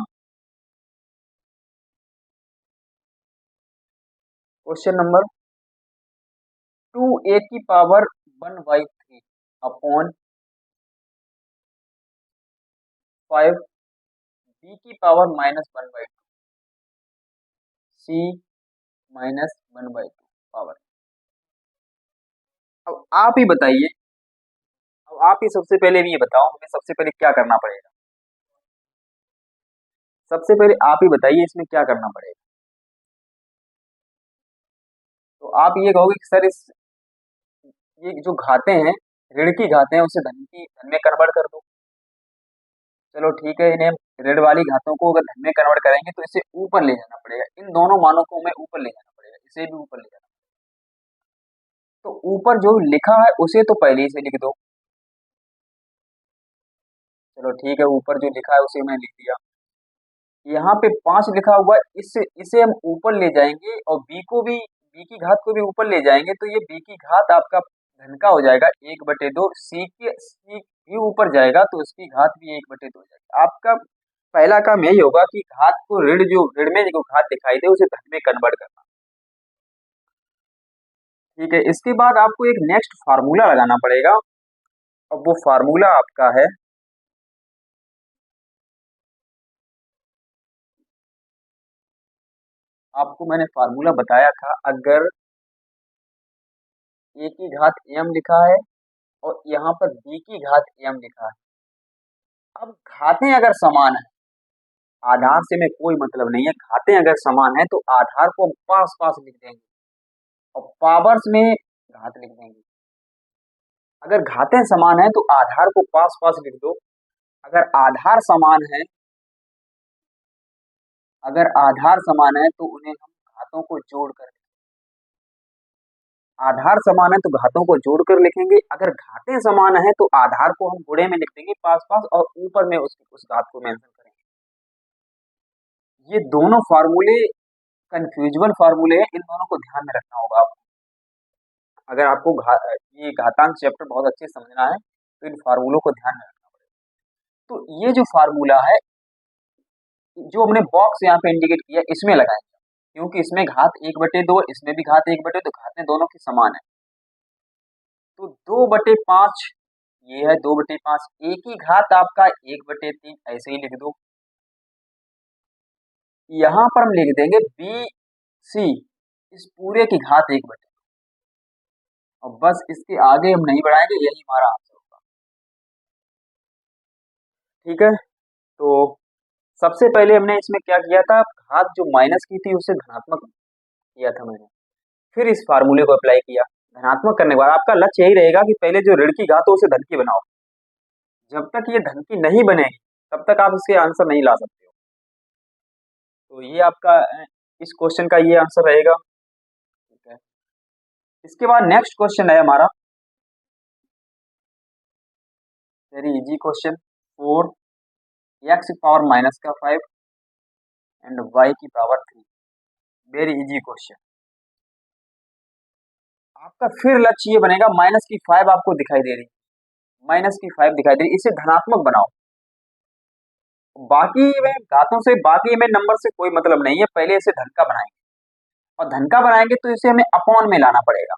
क्वेश्चन नंबर 2a की पावर 1/3 अपॉन 5 b की पावर -1/2 c -1/2 पावर। अब आप ही बताइए, अब आप ही सबसे पहले भी ये बताओ, हमें सबसे पहले क्या करना पड़ेगा। सबसे पहले आप ही बताइए इसमें क्या करना पड़ेगा। तो आप ये कहोगे कि सर ये जो घातें हैं, ऋण की घातें हैं, उसे धन में कन्वर्ट कर दो। चलो ठीक है, इन्हें ऋण वाली घातों को अगर धन में कन्वर्ट करेंगे तो इसे ऊपर ले जाना पड़ेगा, इन दोनों मानों को हमें ऊपर ले जाना पड़ेगा, इसे भी ऊपर ले जाना। तो ऊपर जो लिखा है उसे तो पहले ही से लिख दो। चलो ठीक है, ऊपर जो लिखा है उसे मैंने लिख दिया। यहाँ पे 5 लिखा हुआ है, इसे हम ऊपर ले जाएंगे और b की घात को भी ऊपर ले जाएंगे, तो ये b की घात आपका धन का हो जाएगा 1/2। c भी ऊपर जाएगा तो उसकी घात भी 1/2 हो जाएगी। आपका पहला काम यही होगा कि घात को ऋण में जो घात दिखाई दे उसे धन में कन्वर्ट करना। ठीक है, इसके बाद आपको एक नेक्स्ट फार्मूला लगाना पड़ेगा। अब वो फार्मूला आपका है, आपको मैंने फार्मूला बताया था, अगर a की घात m लिखा है और यहाँ पर b की घात m लिखा है, अब घातें अगर समान है, आधार से में कोई मतलब नहीं है, घातें अगर समान है तो आधार को हम पास पास लिख देंगे और पावर्स में घात लिख देंगे। अगर घातें समान है तो आधार को पास पास लिख दो, अगर आधार समान है तो उन्हें हम घातों को जोड़कर, आधार समान है तो घातों को जोड़कर लिखेंगे, अगर घातें समान है तो आधार को हम गुणे में लिख देंगे पास पास और ऊपर में उस घात को मेंशन करेंगे। ये दोनों फार्मूले कंफ्यूजेबल फार्मूले हैं, इन दोनों को ध्यान में रखना होगा आपको। अगर आपको ये घातांक चैप्टर बहुत अच्छे से समझना है तो इन फार्मूलों को ध्यान में रखना पड़ेगा। तो ये जो फार्मूला है, जो हमने बॉक्स यहाँ पे इंडिकेट किया, इसमें लगाएंगे, क्योंकि इसमें घात 1/2, इसमें भी घात 1/2, तो घातें दोनों की समान है। तो 2/5 ये है, 2/5 एक ही घात आपका 1/3, ऐसे ही लिख दो। यहाँ पर हम लिख देंगे बी सी, इस पूरे की घात 1/2, और बस इसके आगे हम नहीं बढ़ाएंगे, यही हमारा आंसर होगा। ठीक है, तो सबसे पहले हमने इसमें क्या किया था, घात जो माइनस की थी उसे धनात्मक किया था मैंने, फिर इस फार्मूले को अप्लाई किया। धनात्मक करने के बाद आपका लक्ष्य यही रहेगा कि पहले जो ऋण की घात हो उसे धन की बनाओ। जब तक ये धन की नहीं बनेगी तब तक आप इसके आंसर नहीं ला सकते हो। तो ये आपका इस क्वेश्चन का ये आंसर रहेगा। ठीक है, इसके बाद नेक्स्ट क्वेश्चन है हमारा वेरी इजी क्वेश्चन, 4x की पावर -5 एंड y की पावर 3। Very easy question. आपका फिर लक्ष्य ये बनेगा, -5 आपको दिखाई दे रही, -5 दिखाई दे रही, इसे धनात्मक बनाओ। बाकी में घातों से, बाकी में नंबर से कोई मतलब नहीं है, पहले इसे धन का बनाएंगे, और धन का बनाएंगे तो इसे हमें अपॉन में लाना पड़ेगा।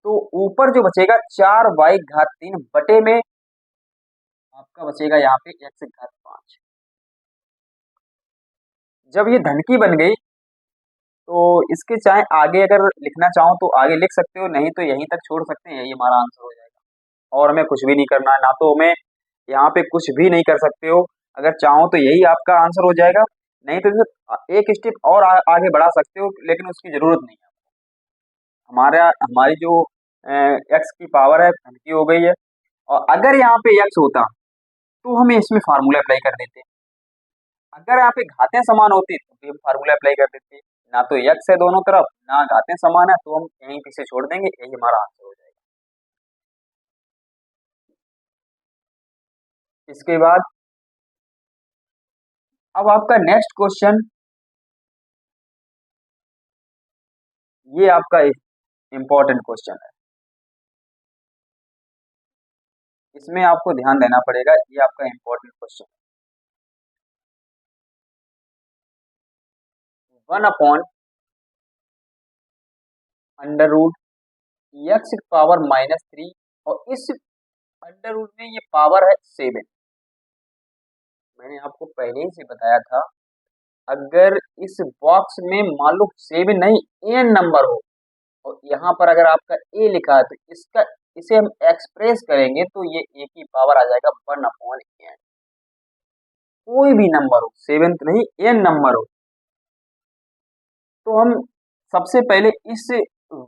तो ऊपर जो बचेगा 4y घात 3 बटे में आपका बचेगा यहाँ पे x घात 5। जब ये धन की बन गई तो इसके चाहे आगे अगर लिखना चाहो तो आगे लिख सकते हो, नहीं तो यहीं तक छोड़ सकते हैं, यही हमारा आंसर हो जाएगा। और हमें कुछ भी नहीं करना है, ना तो हमें यहाँ पे कुछ भी नहीं कर सकते हो, अगर चाहो तो यही आपका आंसर हो जाएगा, नहीं तो एक स्टेप और आगे बढ़ा सकते हो, लेकिन उसकी जरूरत नहीं है। हमारी जो एक्स की पावर है धन की हो गई है, और अगर यहाँ पे एक्स होता तो हमें इसमें फार्मूला अप्लाई कर देते, अगर यहाँ पे घातें समान होती तो भी हम फार्मूला अप्लाई कर देते, ना तो एक्स है दोनों तरफ, ना घातें समान है, तो हम यहीं पे से छोड़ देंगे, यही हमारा आंसर हो जाएगा। इसके बाद अब आपका नेक्स्ट क्वेश्चन, ये आपका इंपॉर्टेंट क्वेश्चन है, इसमें आपको ध्यान देना पड़ेगा, ये आपका इंपॉर्टेंट क्वेश्चन है। 1/√x की पावर -3, और इस अंडर रूट में ये पावर है 7। मैंने आपको पहले ही से बताया था, अगर इस बॉक्स में मान लो 7 नहीं n नंबर हो, और यहाँ पर अगर आपका a लिखा है, तो इसे हम एक्सप्रेस करेंगे तो ये a की पावर आ जाएगा 1/n। कोई भी नंबर हो, 7th नहीं n नंबर हो, तो हम सबसे पहले इस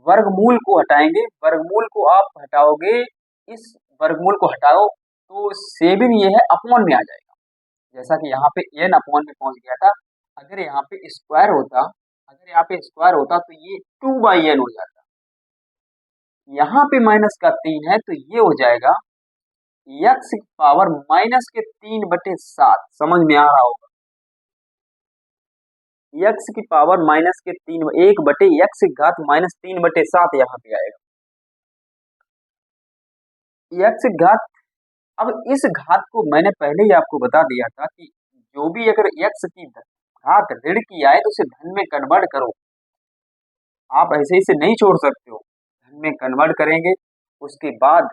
वर्गमूल को हटाएंगे, वर्गमूल को आप हटाओगे, इस वर्गमूल को हटाओ तो 7 ये है अपॉन में आ जाएगा, जैसा कि यहाँ पे n अपॉन में पहुंच गया था। अगर यहाँ पे स्क्वायर होता, तो ये 2/n हो जाता, यहाँ पे -3 है तो ये हो जाएगा x की पावर -3/7। समझ में आ रहा होगा, x की पावर -3, 1/x घात -3/7 यहाँ पे आएगा x घात। अब इस घात को मैंने पहले ही आपको बता दिया था कि जो भी अगर x की घात ऋण की आए तो उसे धन में कन्वर्ट करो, आप ऐसे ही से नहीं छोड़ सकते हो, धन में कन्वर्ट करेंगे, उसके बाद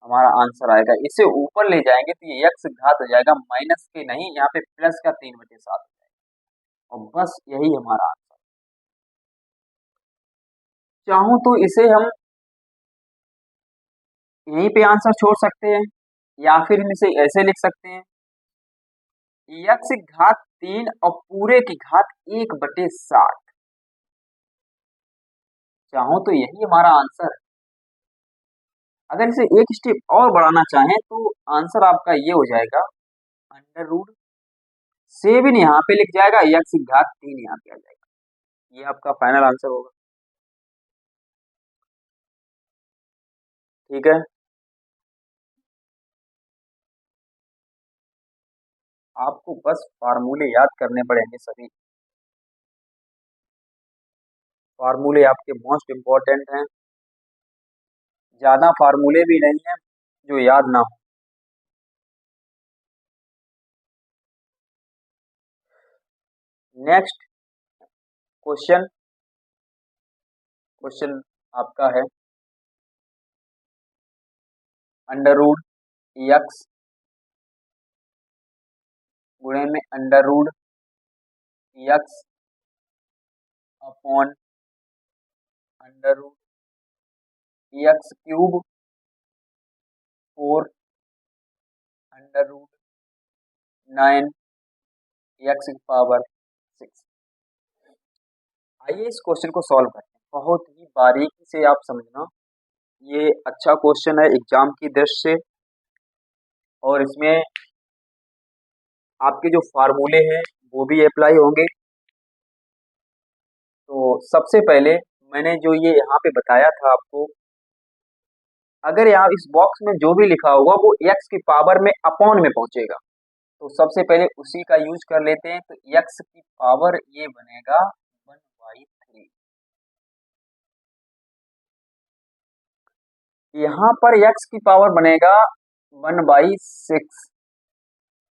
हमारा आंसर आएगा, इसे ऊपर ले जाएंगे तो ये x घात हो जाएगा, माइनस के नहीं, यहाँ पे प्लस का 3/7 हो जाएगा, और बस यही हमारा आंसर। चाहो तो इसे हम यहीं पे आंसर छोड़ सकते हैं, या फिर हम इसे ऐसे लिख सकते हैं, x घात 3 और पूरे की घात 1/7। चाहो तो यही हमारा आंसर है। अगर इसे एक स्टेप और बढ़ाना चाहें तो आंसर आपका ये हो जाएगा, √7 यहाँ पे लिख जाएगा, x घात 3 यहाँ पे आ जाएगा। ये आपका फाइनल आंसर होगा। ठीक है, आपको बस फार्मूले याद करने पड़ेंगे सभी। फार्मूले आपके मोस्ट इम्पोर्टेंट हैं, ज्यादा फार्मूले भी नहीं है जो याद ना हो। नेक्स्ट क्वेश्चन, क्वेश्चन आपका है अंडर रूट एक्स गुणे में under root x upon under root x cube 4 under root 9 x की पावर 6। आइए इस क्वेश्चन को सॉल्व करते हैं, बहुत ही बारीकी से आप समझना। ये अच्छा क्वेश्चन है एग्जाम की दृष्टि से, और इसमें आपके जो फार्मूले हैं वो भी अप्लाई होंगे। तो सबसे पहले मैंने जो ये यहाँ पे बताया था आपको, अगर यहाँ इस बॉक्स में जो भी लिखा होगा वो एक्स की पावर में अपॉन में पहुंचेगा, तो सबसे पहले उसी का यूज कर लेते हैं। तो एक्स की पावर ये बनेगा 1/3। यहाँ पर एक्स की पावर बनेगा 1/6।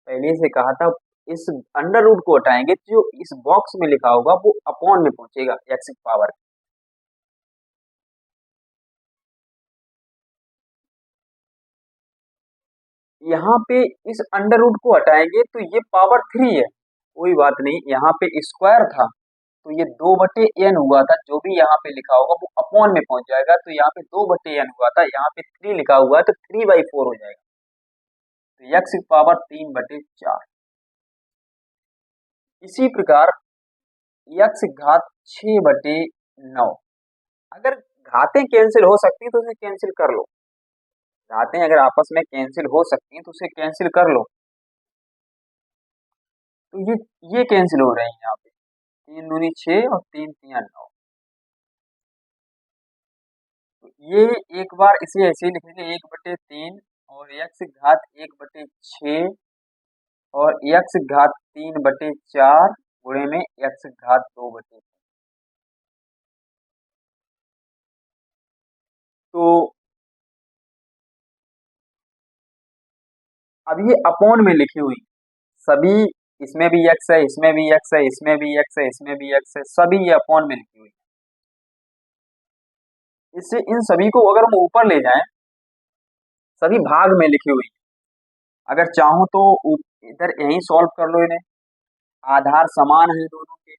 पहले से कहा था, इस अंडर रूट को हटाएंगे, जो इस बॉक्स में लिखा होगा वो अपॉन में पहुंचेगा एक्स की पावर। यहाँ पे इस अंडर रूट को हटाएंगे तो ये पावर 3 है, कोई बात नहीं। यहाँ पे स्क्वायर था तो ये 2/n हुआ था, जो भी यहाँ पे लिखा होगा वो अपॉन में पहुंच जाएगा। तो यहाँ पे 2/n हुआ था, यहाँ पे 3 लिखा हुआ है तो 3/4 हो जाएगा। तो एक्स की पावर 3/4। इसी प्रकार एक्स घात 6/9। अगर घातें कैंसिल हो सकती है तो उसे कैंसिल कर लो। घातें अगर आपस में कैंसिल हो सकती हैं तो उसे कैंसिल कर लो। तो ये कैंसिल हो रहे हैं यहाँ पे, 3 दूनी 6 और 3 तिया 9। तो ये एक बार इसे ऐसे ही लिखेंगे 1/3 और एक्स घात 1/6 और एक्स घात 3/4 गुणे में एक्स घात 2/3। तो अब ये अपॉन में लिखी हुई सभी, इसमें भी एक्स है, इसमें भी एक्स है, इसमें भी एक्स है, इसमें भी एक्स है, सभी ये अपॉन में लिखी हुई है। इससे इन सभी को अगर हम ऊपर ले जाएं, सभी भाग में लिखी हुई है। अगर चाहूं तो इधर यहीं सॉल्व कर लो इन्हें, आधार समान है दोनों के,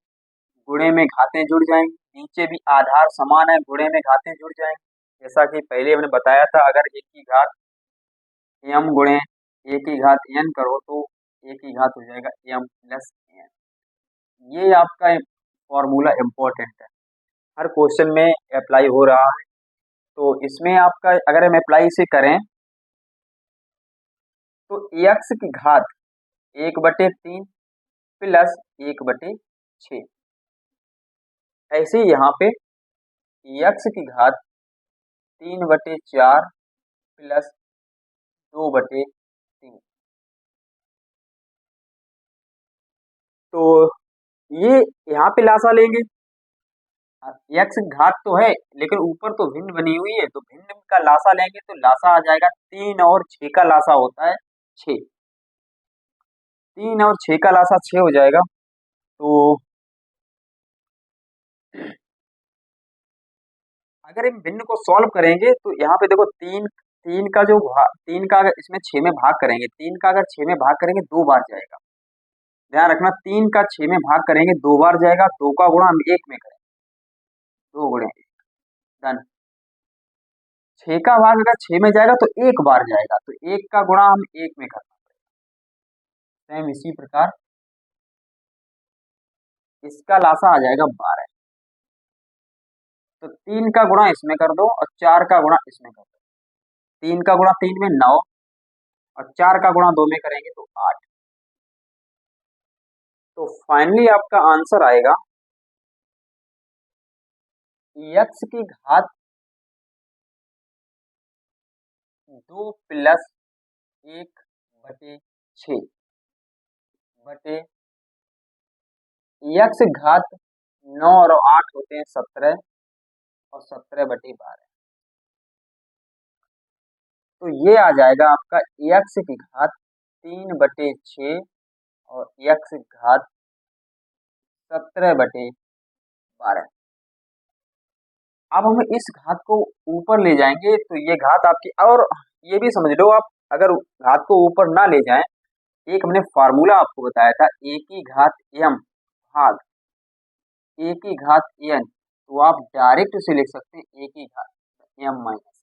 गुणे में घातें जुड़ जाएंगी। नीचे भी आधार समान है, गुणे में घातें जुड़ जाएंगी। जैसा कि पहले हमने बताया था, अगर एक की घात m गुणे एक की घात n करो तो एक की घात हो जाएगा m प्लस n। ये आपका फॉर्मूला इम्पोर्टेंट है, हर क्वेश्चन में अप्लाई हो रहा है। तो इसमें आपका अगर हम अप्लाई इसे करें तो एक्स की घात 1/3 प्लस 1/6। ऐसे ही यहाँ पे एक्स की घात 3/4 प्लस 2/3। तो ये यहाँ पे लासा लेंगे, एक्स घात तो है लेकिन ऊपर तो भिन्न बनी हुई है, तो भिन्न का लासा लेंगे तो लासा आ जाएगा 3 और 6 का लासा होता है 6। 3 और 6 का लासा 6 हो जाएगा। तो अगर इन भिन्न को सॉल्व करेंगे तो यहाँ पे देखो, तीन तीन का जो तीन का अगर इसमें 6 में भाग करेंगे, 3 का अगर 6 में भाग करेंगे 2 बार जाएगा। ध्यान रखना, 3 का 6 में भाग करेंगे 2 बार जाएगा, 2 का गुणा हम 1 में करेंगे, 2 गुणे 1, डन। 6 का भाग अगर 6 में जाएगा तो 1 बार जाएगा, तो 1 का गुणा हम 1 में करना पड़ेगा। सेम इसी प्रकार इसका लासा आ जाएगा 12। तो 3 का गुणा इसमें कर दो और 4 का गुणा इसमें कर दो। 3 का गुणा 3 में 9 और 4 का गुणा 2 में करेंगे तो 8। तो फाइनली आपका आंसर आएगा x की घात 2 प्लस 1/6 बटे x घात 9 और 8 होते हैं 17 और 17/12। तो ये आ जाएगा आपका x की घात 3/6 और x घात 17/12। अब हम इस घात को ऊपर ले जाएंगे तो ये घात आपकी, और ये भी समझ लो आप, अगर घात को ऊपर ना ले जाएं, एक हमने फार्मूला आपको बताया था a की घात m भाग a की घात n, तो आप डायरेक्ट उसे लिख सकते हैं a की घात m माइनस,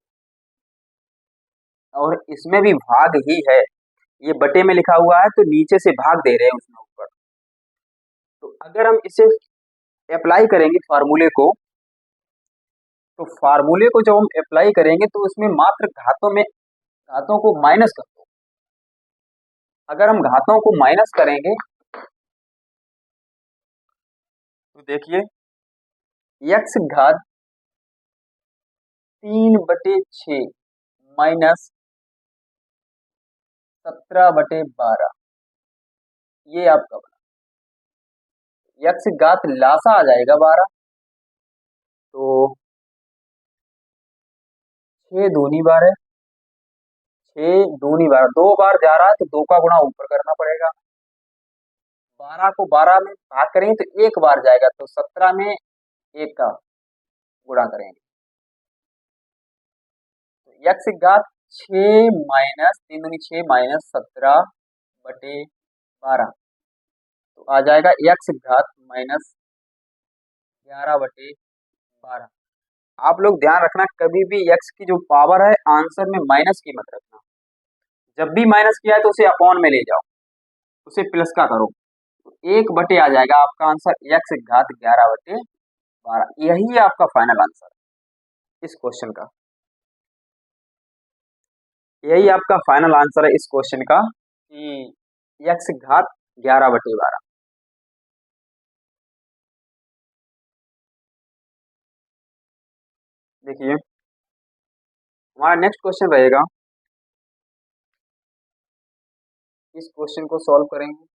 और इसमें भी भाग ही है, ये बटे में लिखा हुआ है तो नीचे से भाग दे रहे हैं उसमें ऊपर। तो अगर हम इसे अप्लाई करेंगे फार्मूले को, तो फार्मूले को जब हम अप्लाई करेंगे तो उसमें मात्र घातों को माइनस कर दो। अगर हम घातों को माइनस करेंगे तो देखिए x घात 3/6 माइनस 17/12, ये आपका बना। x घात लासा आ जाएगा 12, तो 6 दूनी 12, 6 दूनी 12, 2 बार जा रहा है तो 2 का गुणा ऊपर करना पड़ेगा। 12 को 12 में भाग करेंगे तो एक बार जाएगा, तो 17 में 1 का गुणा करेंगे, तो x घात 6 माइनस 3 दूनी 6 माइनस 17/12, तो आ जाएगा x घात माइनस 11/12। आप लोग ध्यान रखना, कभी भी x की जो पावर है आंसर में माइनस की मत रखना। जब भी माइनस किया है तो उसे अपॉन में ले जाओ, उसे प्लस का करो, तो 1 बटे आ जाएगा आपका आंसर x घात 11/12। यही आपका फाइनल आंसर है इस क्वेश्चन का, यही आपका फाइनल आंसर है इस क्वेश्चन का कि x घात 11/12। देखिए हमारा नेक्स्ट क्वेश्चन रहेगा, इस क्वेश्चन को सॉल्व करेंगे।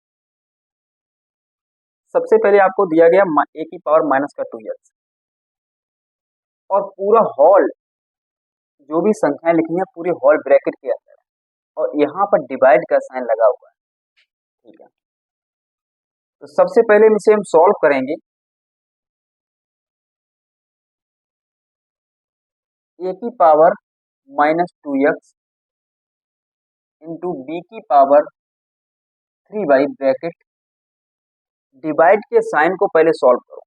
सबसे पहले आपको दिया गया a की पावर माइनस का 2x, और पूरा होल जो भी संख्याएं लिखी है पूरे होल ब्रैकेट के अंदर है, और यहाँ पर डिवाइड का साइन लगा हुआ है, ठीक है। तो सबसे पहले इसे हम सॉल्व करेंगे। a की पावर -2x इंटू बी की पावर 3y ब्रैकेट, डिवाइड के साइन को पहले सॉल्व करो।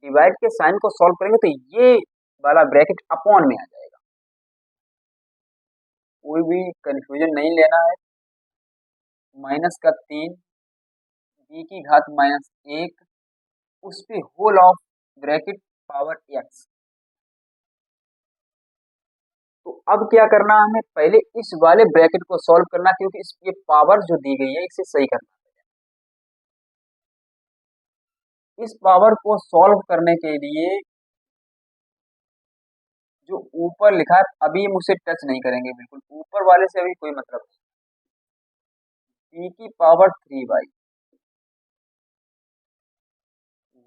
डिवाइड के साइन को सॉल्व करेंगे तो ये वाला ब्रैकेट अपॉन में आ जाएगा, कोई भी कंफ्यूजन नहीं लेना है। -3 बी की घात -1 उस पे whole of bracket power x। तो अब क्या करना है, हमें पहले इस वाले ब्रैकेट को सॉल्व करना, क्योंकि इस ये पावर जो दी गई है इसे सही करना है। इस पावर को सॉल्व करने के लिए जो ऊपर लिखा है अभी हम उसे टच नहीं करेंगे, बिल्कुल ऊपर वाले से अभी कोई मतलब नहीं। b की पावर 3y,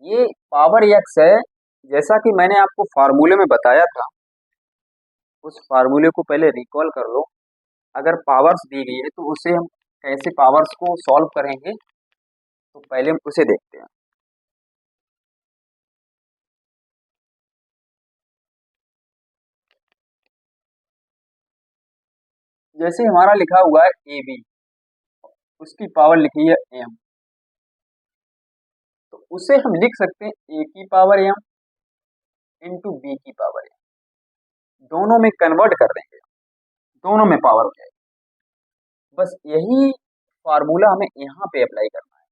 ये पावर x है, जैसा कि मैंने आपको फार्मूले में बताया था, उस फार्मूले को पहले रिकॉल कर लो। अगर पावर्स दी गई है तो उसे हम कैसे पावर्स को सॉल्व करेंगे, तो पहले हम उसे देखते हैं। जैसे हमारा लिखा हुआ है ए बी, उसकी पावर लिखी है m, तो उसे हम लिख सकते हैं a की पावर m इंटू बी की पावर m, दोनों में कन्वर्ट कर देंगे, दोनों में पावर हो जाएगी। बस यही फार्मूला हमें यहाँ पे अप्लाई करना है।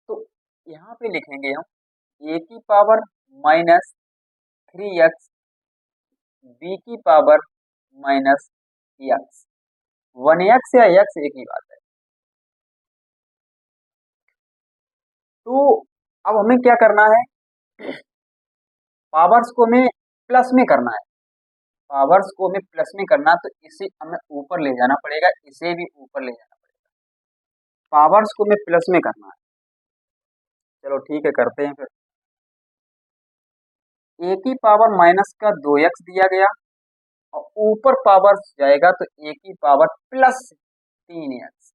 तो यहाँ पे लिखेंगे हम a की पावर -3x b की पावर -x, 1x या x एक ही बात है। तो अब हमें क्या करना है, पावर्स को हमें प्लस में करना है, पावर्स को हमें प्लस में करना, तो इसे हमें ऊपर ले जाना पड़ेगा, इसे भी ऊपर ले जाना पड़ेगा। पावर्स को हमें प्लस में करना है। चलो ठीक है, करते हैं फिर। ए की पावर माइनस का 2x दिया गया और ऊपर पावर जाएगा तो ए की पावर प्लस 3x।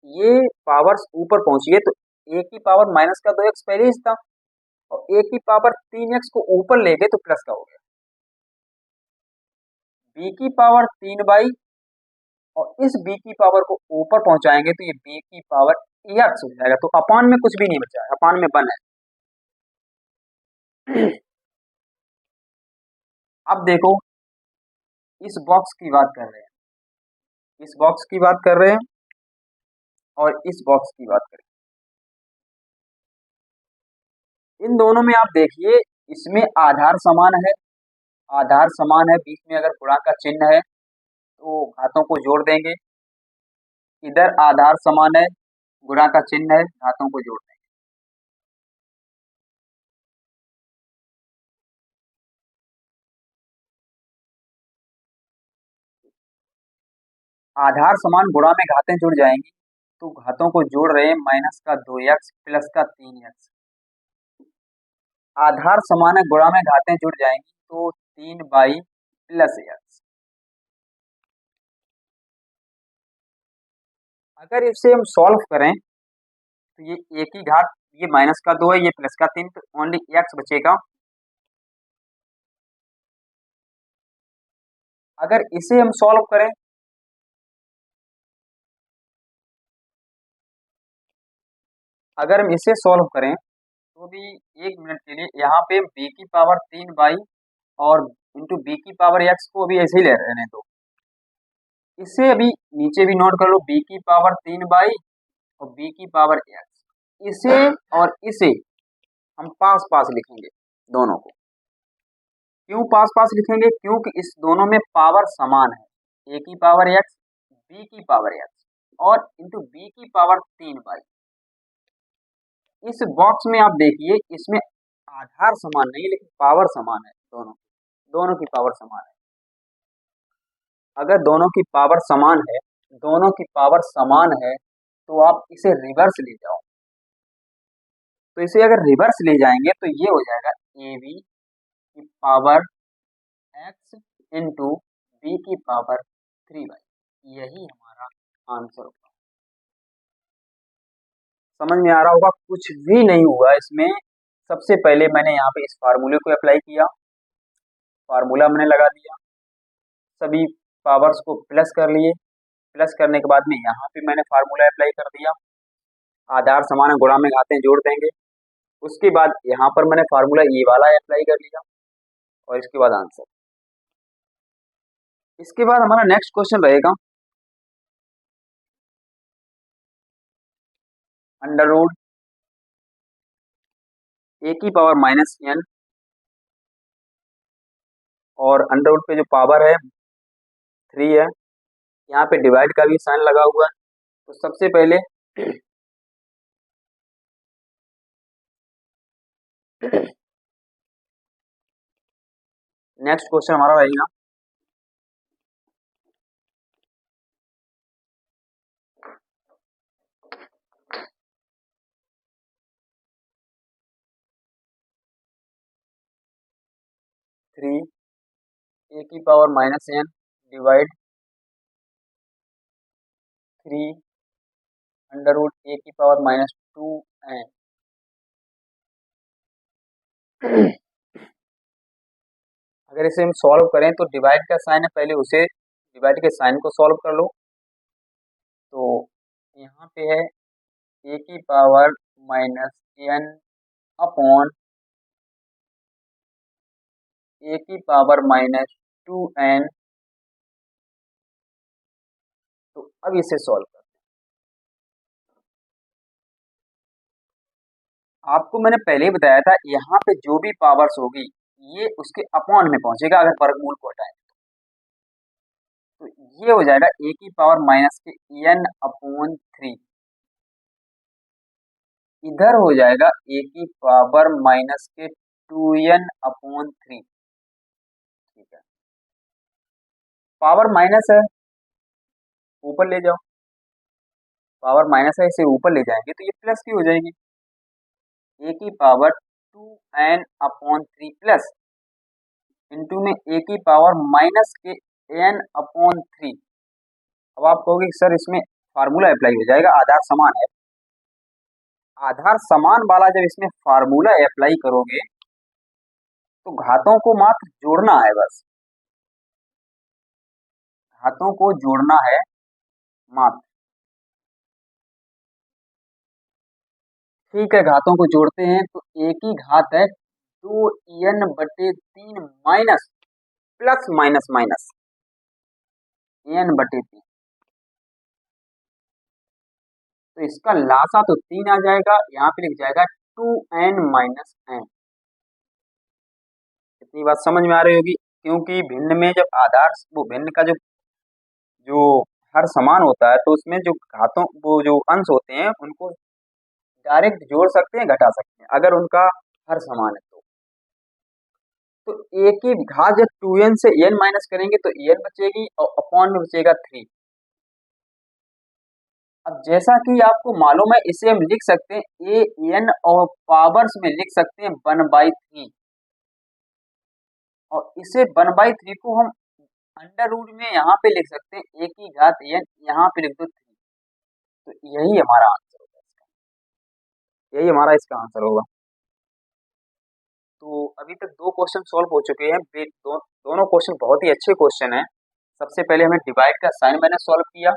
ये पावर्स ऊपर पहुंची है तो ए की पावर माइनस का 2x पहले ही था और ए की पावर 3x को ऊपर ले गए तो प्लस का हो गया। बी की पावर 3 और इस b की पावर को ऊपर पहुंचाएंगे तो ये b की पावर x हो जाएगा। तो अपान में कुछ भी नहीं बचा है, अपान में 1 है। अब देखो, इस बॉक्स की बात कर रहे हैं, इस बॉक्स की बात कर रहे हैं और इस बॉक्स की बात करें। इन दोनों में आप देखिए, इसमें आधार समान है, आधार समान है, बीच में अगर गुणा का चिन्ह है तो घातों को जोड़ देंगे। इधर आधार समान है, गुणा का चिन्ह है, घातों को जोड़ देंगे। आधार समान गुणा में घातें जुड़ जाएंगी तो घातों को जोड़ रहे हैं, माइनस का 2x प्लस का 3x। आधार समान है, गुणा में घातें जुड़ जाएंगी तो 3 प्लस x। अगर इसे हम सॉल्व करें तो ये a की घात, ये माइनस का 2 है, ये प्लस का 3, तो ओनली x बचेगा। अगर इसे हम सॉल्व करें, अगर हम इसे सॉल्व करें तो भी 1 मिनट के लिए यहाँ पे b की पावर 3 और इंटू b की पावर x को अभी ऐसे ही ले रहने दो। इसे अभी नीचे भी नोट कर लो, b की पावर 3 और b की पावर x। इसे और इसे हम पास पास लिखेंगे दोनों को। क्यों पास पास लिखेंगे? क्योंकि इस दोनों में पावर समान है, a की पावर x, b की पावर x और इंटू b की पावर 3 इस बॉक्स में आप देखिए, इसमें आधार समान नहीं लेकिन पावर समान है, दोनों दोनों की पावर समान है। अगर दोनों की पावर समान है, दोनों की पावर समान है तो आप इसे रिवर्स ले जाओ। तो इसे अगर रिवर्स ले जाएंगे तो ये हो जाएगा ab की पावर x इंटू बी की पावर 3y। यही हमारा आंसर होगा। समझ में आ रहा होगा, कुछ भी नहीं हुआ इसमें। सबसे पहले मैंने यहाँ पे इस फार्मूले को अप्लाई किया, फार्मूला मैंने लगा दिया, सभी पावर्स को प्लस कर लिए, प्लस करने के बाद में यहाँ पे मैंने फार्मूला अप्लाई कर दिया, आधार समान है, गुणा में घातें जोड़ देंगे। उसके बाद यहाँ पर मैंने फार्मूला ये वाला अप्लाई कर लिया और इसके बाद आंसर। इसके बाद हमारा नेक्स्ट क्वेश्चन रहेगा अंडर रूट a की पावर माइनस n और अंडर रूट पे जो पावर है 3 है, यहाँ पे डिवाइड का भी साइन लगा हुआ है। तो सबसे पहले नेक्स्ट क्वेश्चन हमारा रहेगा थ्री ए की power minus n divide 3 under root A की पावर माइनस 2n। अगर इसे हम सॉल्व करें तो डिवाइड का साइन है, पहले उसे डिवाइड के साइन को सॉल्व कर लो। तो यहाँ पे है ए की पावर माइनस n अपॉन ए की पावर माइनस 2n। तो अब इसे सॉल्व कर, आपको मैंने पहले ही बताया था, यहाँ पे जो भी पावर्स होगी ये उसके अपॉन में पहुंचेगा अगर वर्गमूल को हटाएं। तो ये हो जाएगा ए की पावर माइनस के n अपॉन 3, इधर हो जाएगा ए की पावर माइनस के 2n/3। ठीक है, पावर माइनस है, ऊपर ले जाओ, पावर माइनस है, इसे ऊपर ले जाएंगे तो ये प्लस की हो जाएगी, ए की पावर 2n/3 प्लस इंटू में ए की पावर माइनस के n/3। अब आप कहोगे कि सर इसमें फार्मूला अप्लाई हो जाएगा, आधार समान है। आधार समान वाला जब इसमें फार्मूला अप्लाई करोगे तो घातों को मात्र जोड़ना है, बस घातों को जोड़ना है मात्र। ठीक है, घातों को जोड़ते हैं तो ए की घात है 2n/3 minus plus minus minus n/3, तो इसका लासा तो 3 आ जाएगा, यहाँ पे लिख जाएगा 2n-n। इतनी बात समझ में आ रही होगी, क्योंकि भिन्न में जब आधार वो भिन्न का जो जो हर समान होता है तो उसमें जो घातों वो जो अंश होते हैं उनको डायरेक्ट जोड़ सकते हैं, घटा सकते हैं अगर उनका हर समान है तो ए की घात जब 2n से n माइनस करेंगे तो n बचेगी और अपॉन में बचेगा 3। अब जैसा कि आपको मालूम है इसे हम लिख सकते हैं ए एन और पावर्स में लिख सकते हैं 1/3, और इसे 1/3 को हम अंडर रूट में यहाँ पे लिख सकते हैं ए की घात n, यहाँ पे लिख दो 3। तो यही हमारा आंसर होगा इसका, यही हमारा इसका आंसर होगा। तो अभी तक 2 क्वेश्चन सॉल्व हो चुके हैं, दोनों क्वेश्चन बहुत ही अच्छे क्वेश्चन हैं। सबसे पहले हमें डिवाइड का साइन मैंने सॉल्व किया,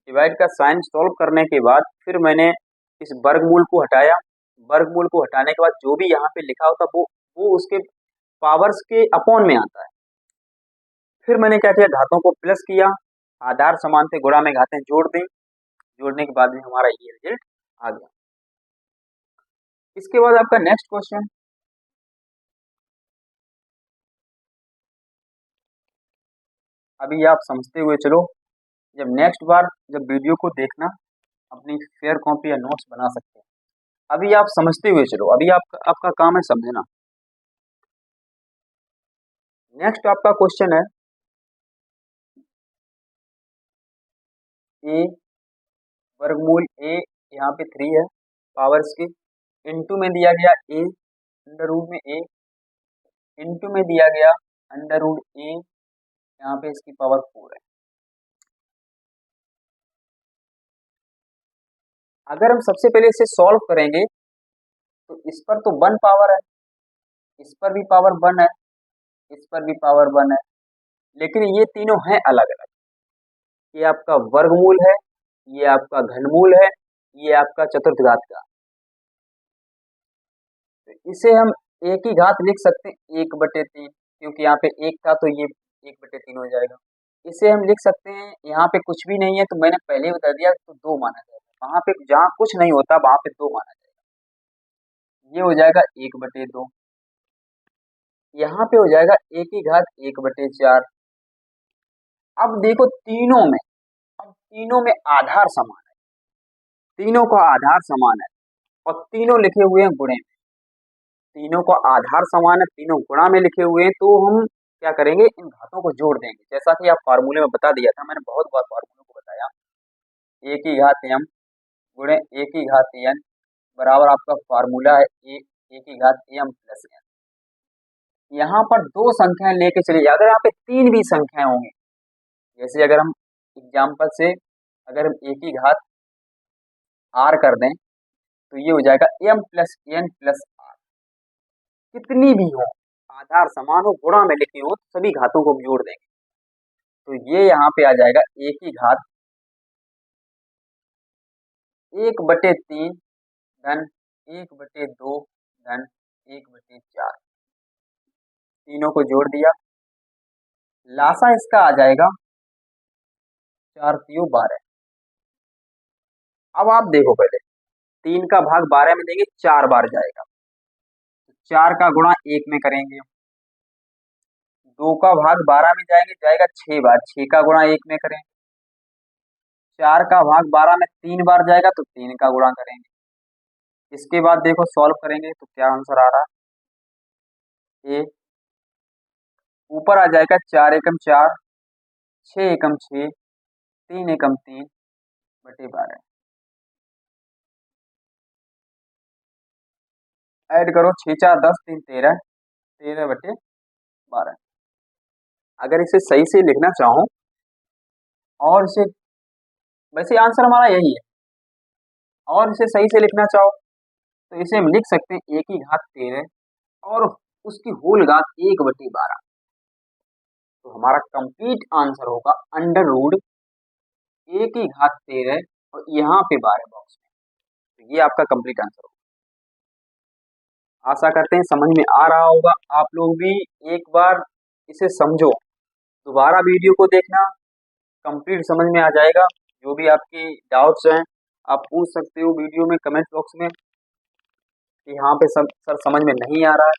डिवाइड का साइन सॉल्व करने के बाद फिर मैंने इस वर्गमूल को हटाया, वर्गमूल को हटाने के बाद जो भी यहाँ पे लिखा होता वो उसके पावर्स के अपॉन में आता है। फिर मैंने क्या किया, घातों को प्लस किया, आधार समान थे, गुणा में घातें जोड़ दी, जोड़ने के बाद में हमारा ये रिजल्ट आ गया। इसके बाद आपका नेक्स्ट क्वेश्चन, अभी आप समझते हुए चलो, जब नेक्स्ट बार जब वीडियो को देखना अपनी फेयर कॉपी या नोट्स बना सकते हैं। अभी आप समझते हुए चलो, अभी आपका काम है समझना। नेक्स्ट आपका क्वेश्चन है ए वर्गमूल ए, यहाँ पे 3 है पावर्स की, इनटू में दिया गया ए अंडर रूट में ए, इनटू में दिया गया अंडर रूट ए, यहाँ पे इसकी पावर 4 है। अगर हम सबसे पहले इसे सॉल्व करेंगे तो इस पर तो 1 पावर है, इस पर भी पावर 1 है, इस पर भी पावर 1 है, लेकिन ये तीनों हैं अलग अलग। ये आपका वर्गमूल है, ये आपका घनमूल है, ये आपका चतुर्थघात का। तो इसे हम एक ही घात लिख सकते हैं 1/3, क्योंकि यहाँ पे 1 था तो ये 1/3 हो जाएगा। इसे हम लिख सकते हैं, यहाँ पे कुछ भी नहीं है तो मैंने पहले ही बता दिया तो 2 माना जाएगा, वहां पे जहाँ कुछ नहीं होता वहां पे 2 माना जाएगा, ये हो जाएगा 1/2। यहाँ पे हो जाएगा ए की घात 1/4। अब देखो तीनों में, अब तीनों में आधार समान है, तीनों का आधार समान है और तीनों लिखे हुए हैं गुणे में, तीनों का आधार समान है, तीनों गुणा में लिखे हुए हैं, तो हम क्या करेंगे, इन घातों को जोड़ देंगे। जैसा कि आप फार्मूले में बता दिया था, मैंने बहुत बार फार्मूले को बताया, ए की घात m गुणे ए की घात n बराबर आपका फार्मूला है ए की घात m प्लस n। यहाँ पर 2 संख्याएं लेके चलिए, अगर यहाँ पे 3 भी संख्याएं होंगी, जैसे अगर हम एग्जाम्पल से अगर हम ए की घात r कर दें तो ये हो जाएगा m plus n plus r। कितनी भी हो, आधार समान हो, गुणा में लिखी हो, तो सभी घातों को जोड़ देंगे, तो ये यहाँ पे आ जाएगा ए की घात 1/3 धन 1/2 धन 1/4, तीनों को जोड़ दिया, लासा इसका आ जाएगा 4 × 12। अब आप देखो, पहले 3 का भाग 12 में देंगे 4 बार जाएगा, तो 4 का गुणा 1 में करेंगे, 2 का भाग 12 में जाएगा 6 बार, 6 का गुणा 1 में करेंगे, 4 का भाग 12 में 3 बार जाएगा तो 3 का गुणा करेंगे। इसके बाद देखो सॉल्व करेंगे तो क्या आंसर आ रहा है, ए, ऊपर आ जाएगा 4 एकम 4, 6 एकम 6, 3 एकम 3 बटे 12। ऐड करो 6 4 10 3 13, 13 बटे 12। अगर इसे सही से लिखना चाहो और इसे, वैसे आंसर हमारा यही है, और इसे सही से लिखना चाहो तो इसे हम लिख सकते हैं 1 की घात 13 और उसकी होल घात 1 बटे 12। तो हमारा कंप्लीट आंसर होगा अंडर रूट 1 की घात 13 और यहाँ पे 12 बॉक्स में। तो ये आपका कंप्लीट आंसर होगा। आशा करते हैं समझ में आ रहा होगा। आप लोग भी एक बार इसे समझो, दोबारा वीडियो को देखना, कंप्लीट समझ में आ जाएगा। जो भी आपके डाउट्स हैं आप पूछ सकते हो वीडियो में कमेंट बॉक्स में कि यहाँ पे सर समझ में नहीं आ रहा है।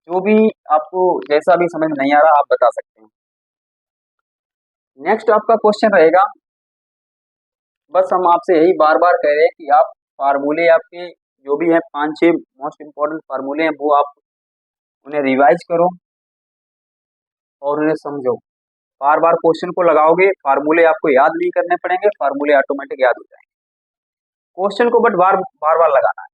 जो भी आपको जैसा भी समझ में नहीं आ रहा आप बता सकते हैं। नेक्स्ट आपका क्वेश्चन रहेगा, बस हम आपसे यही बार बार कह रहे हैं कि आप फार्मूले आपके जो भी हैं 5-6 मोस्ट इम्पोर्टेंट फार्मूले हैं वो आप उन्हें रिवाइज करो और उन्हें समझो। बार बार क्वेश्चन को लगाओगे, फार्मूले आपको याद नहीं करने पड़ेंगे, फार्मूले ऑटोमेटिक याद हो जाएंगे। क्वेश्चन को बट बार बार लगाना है।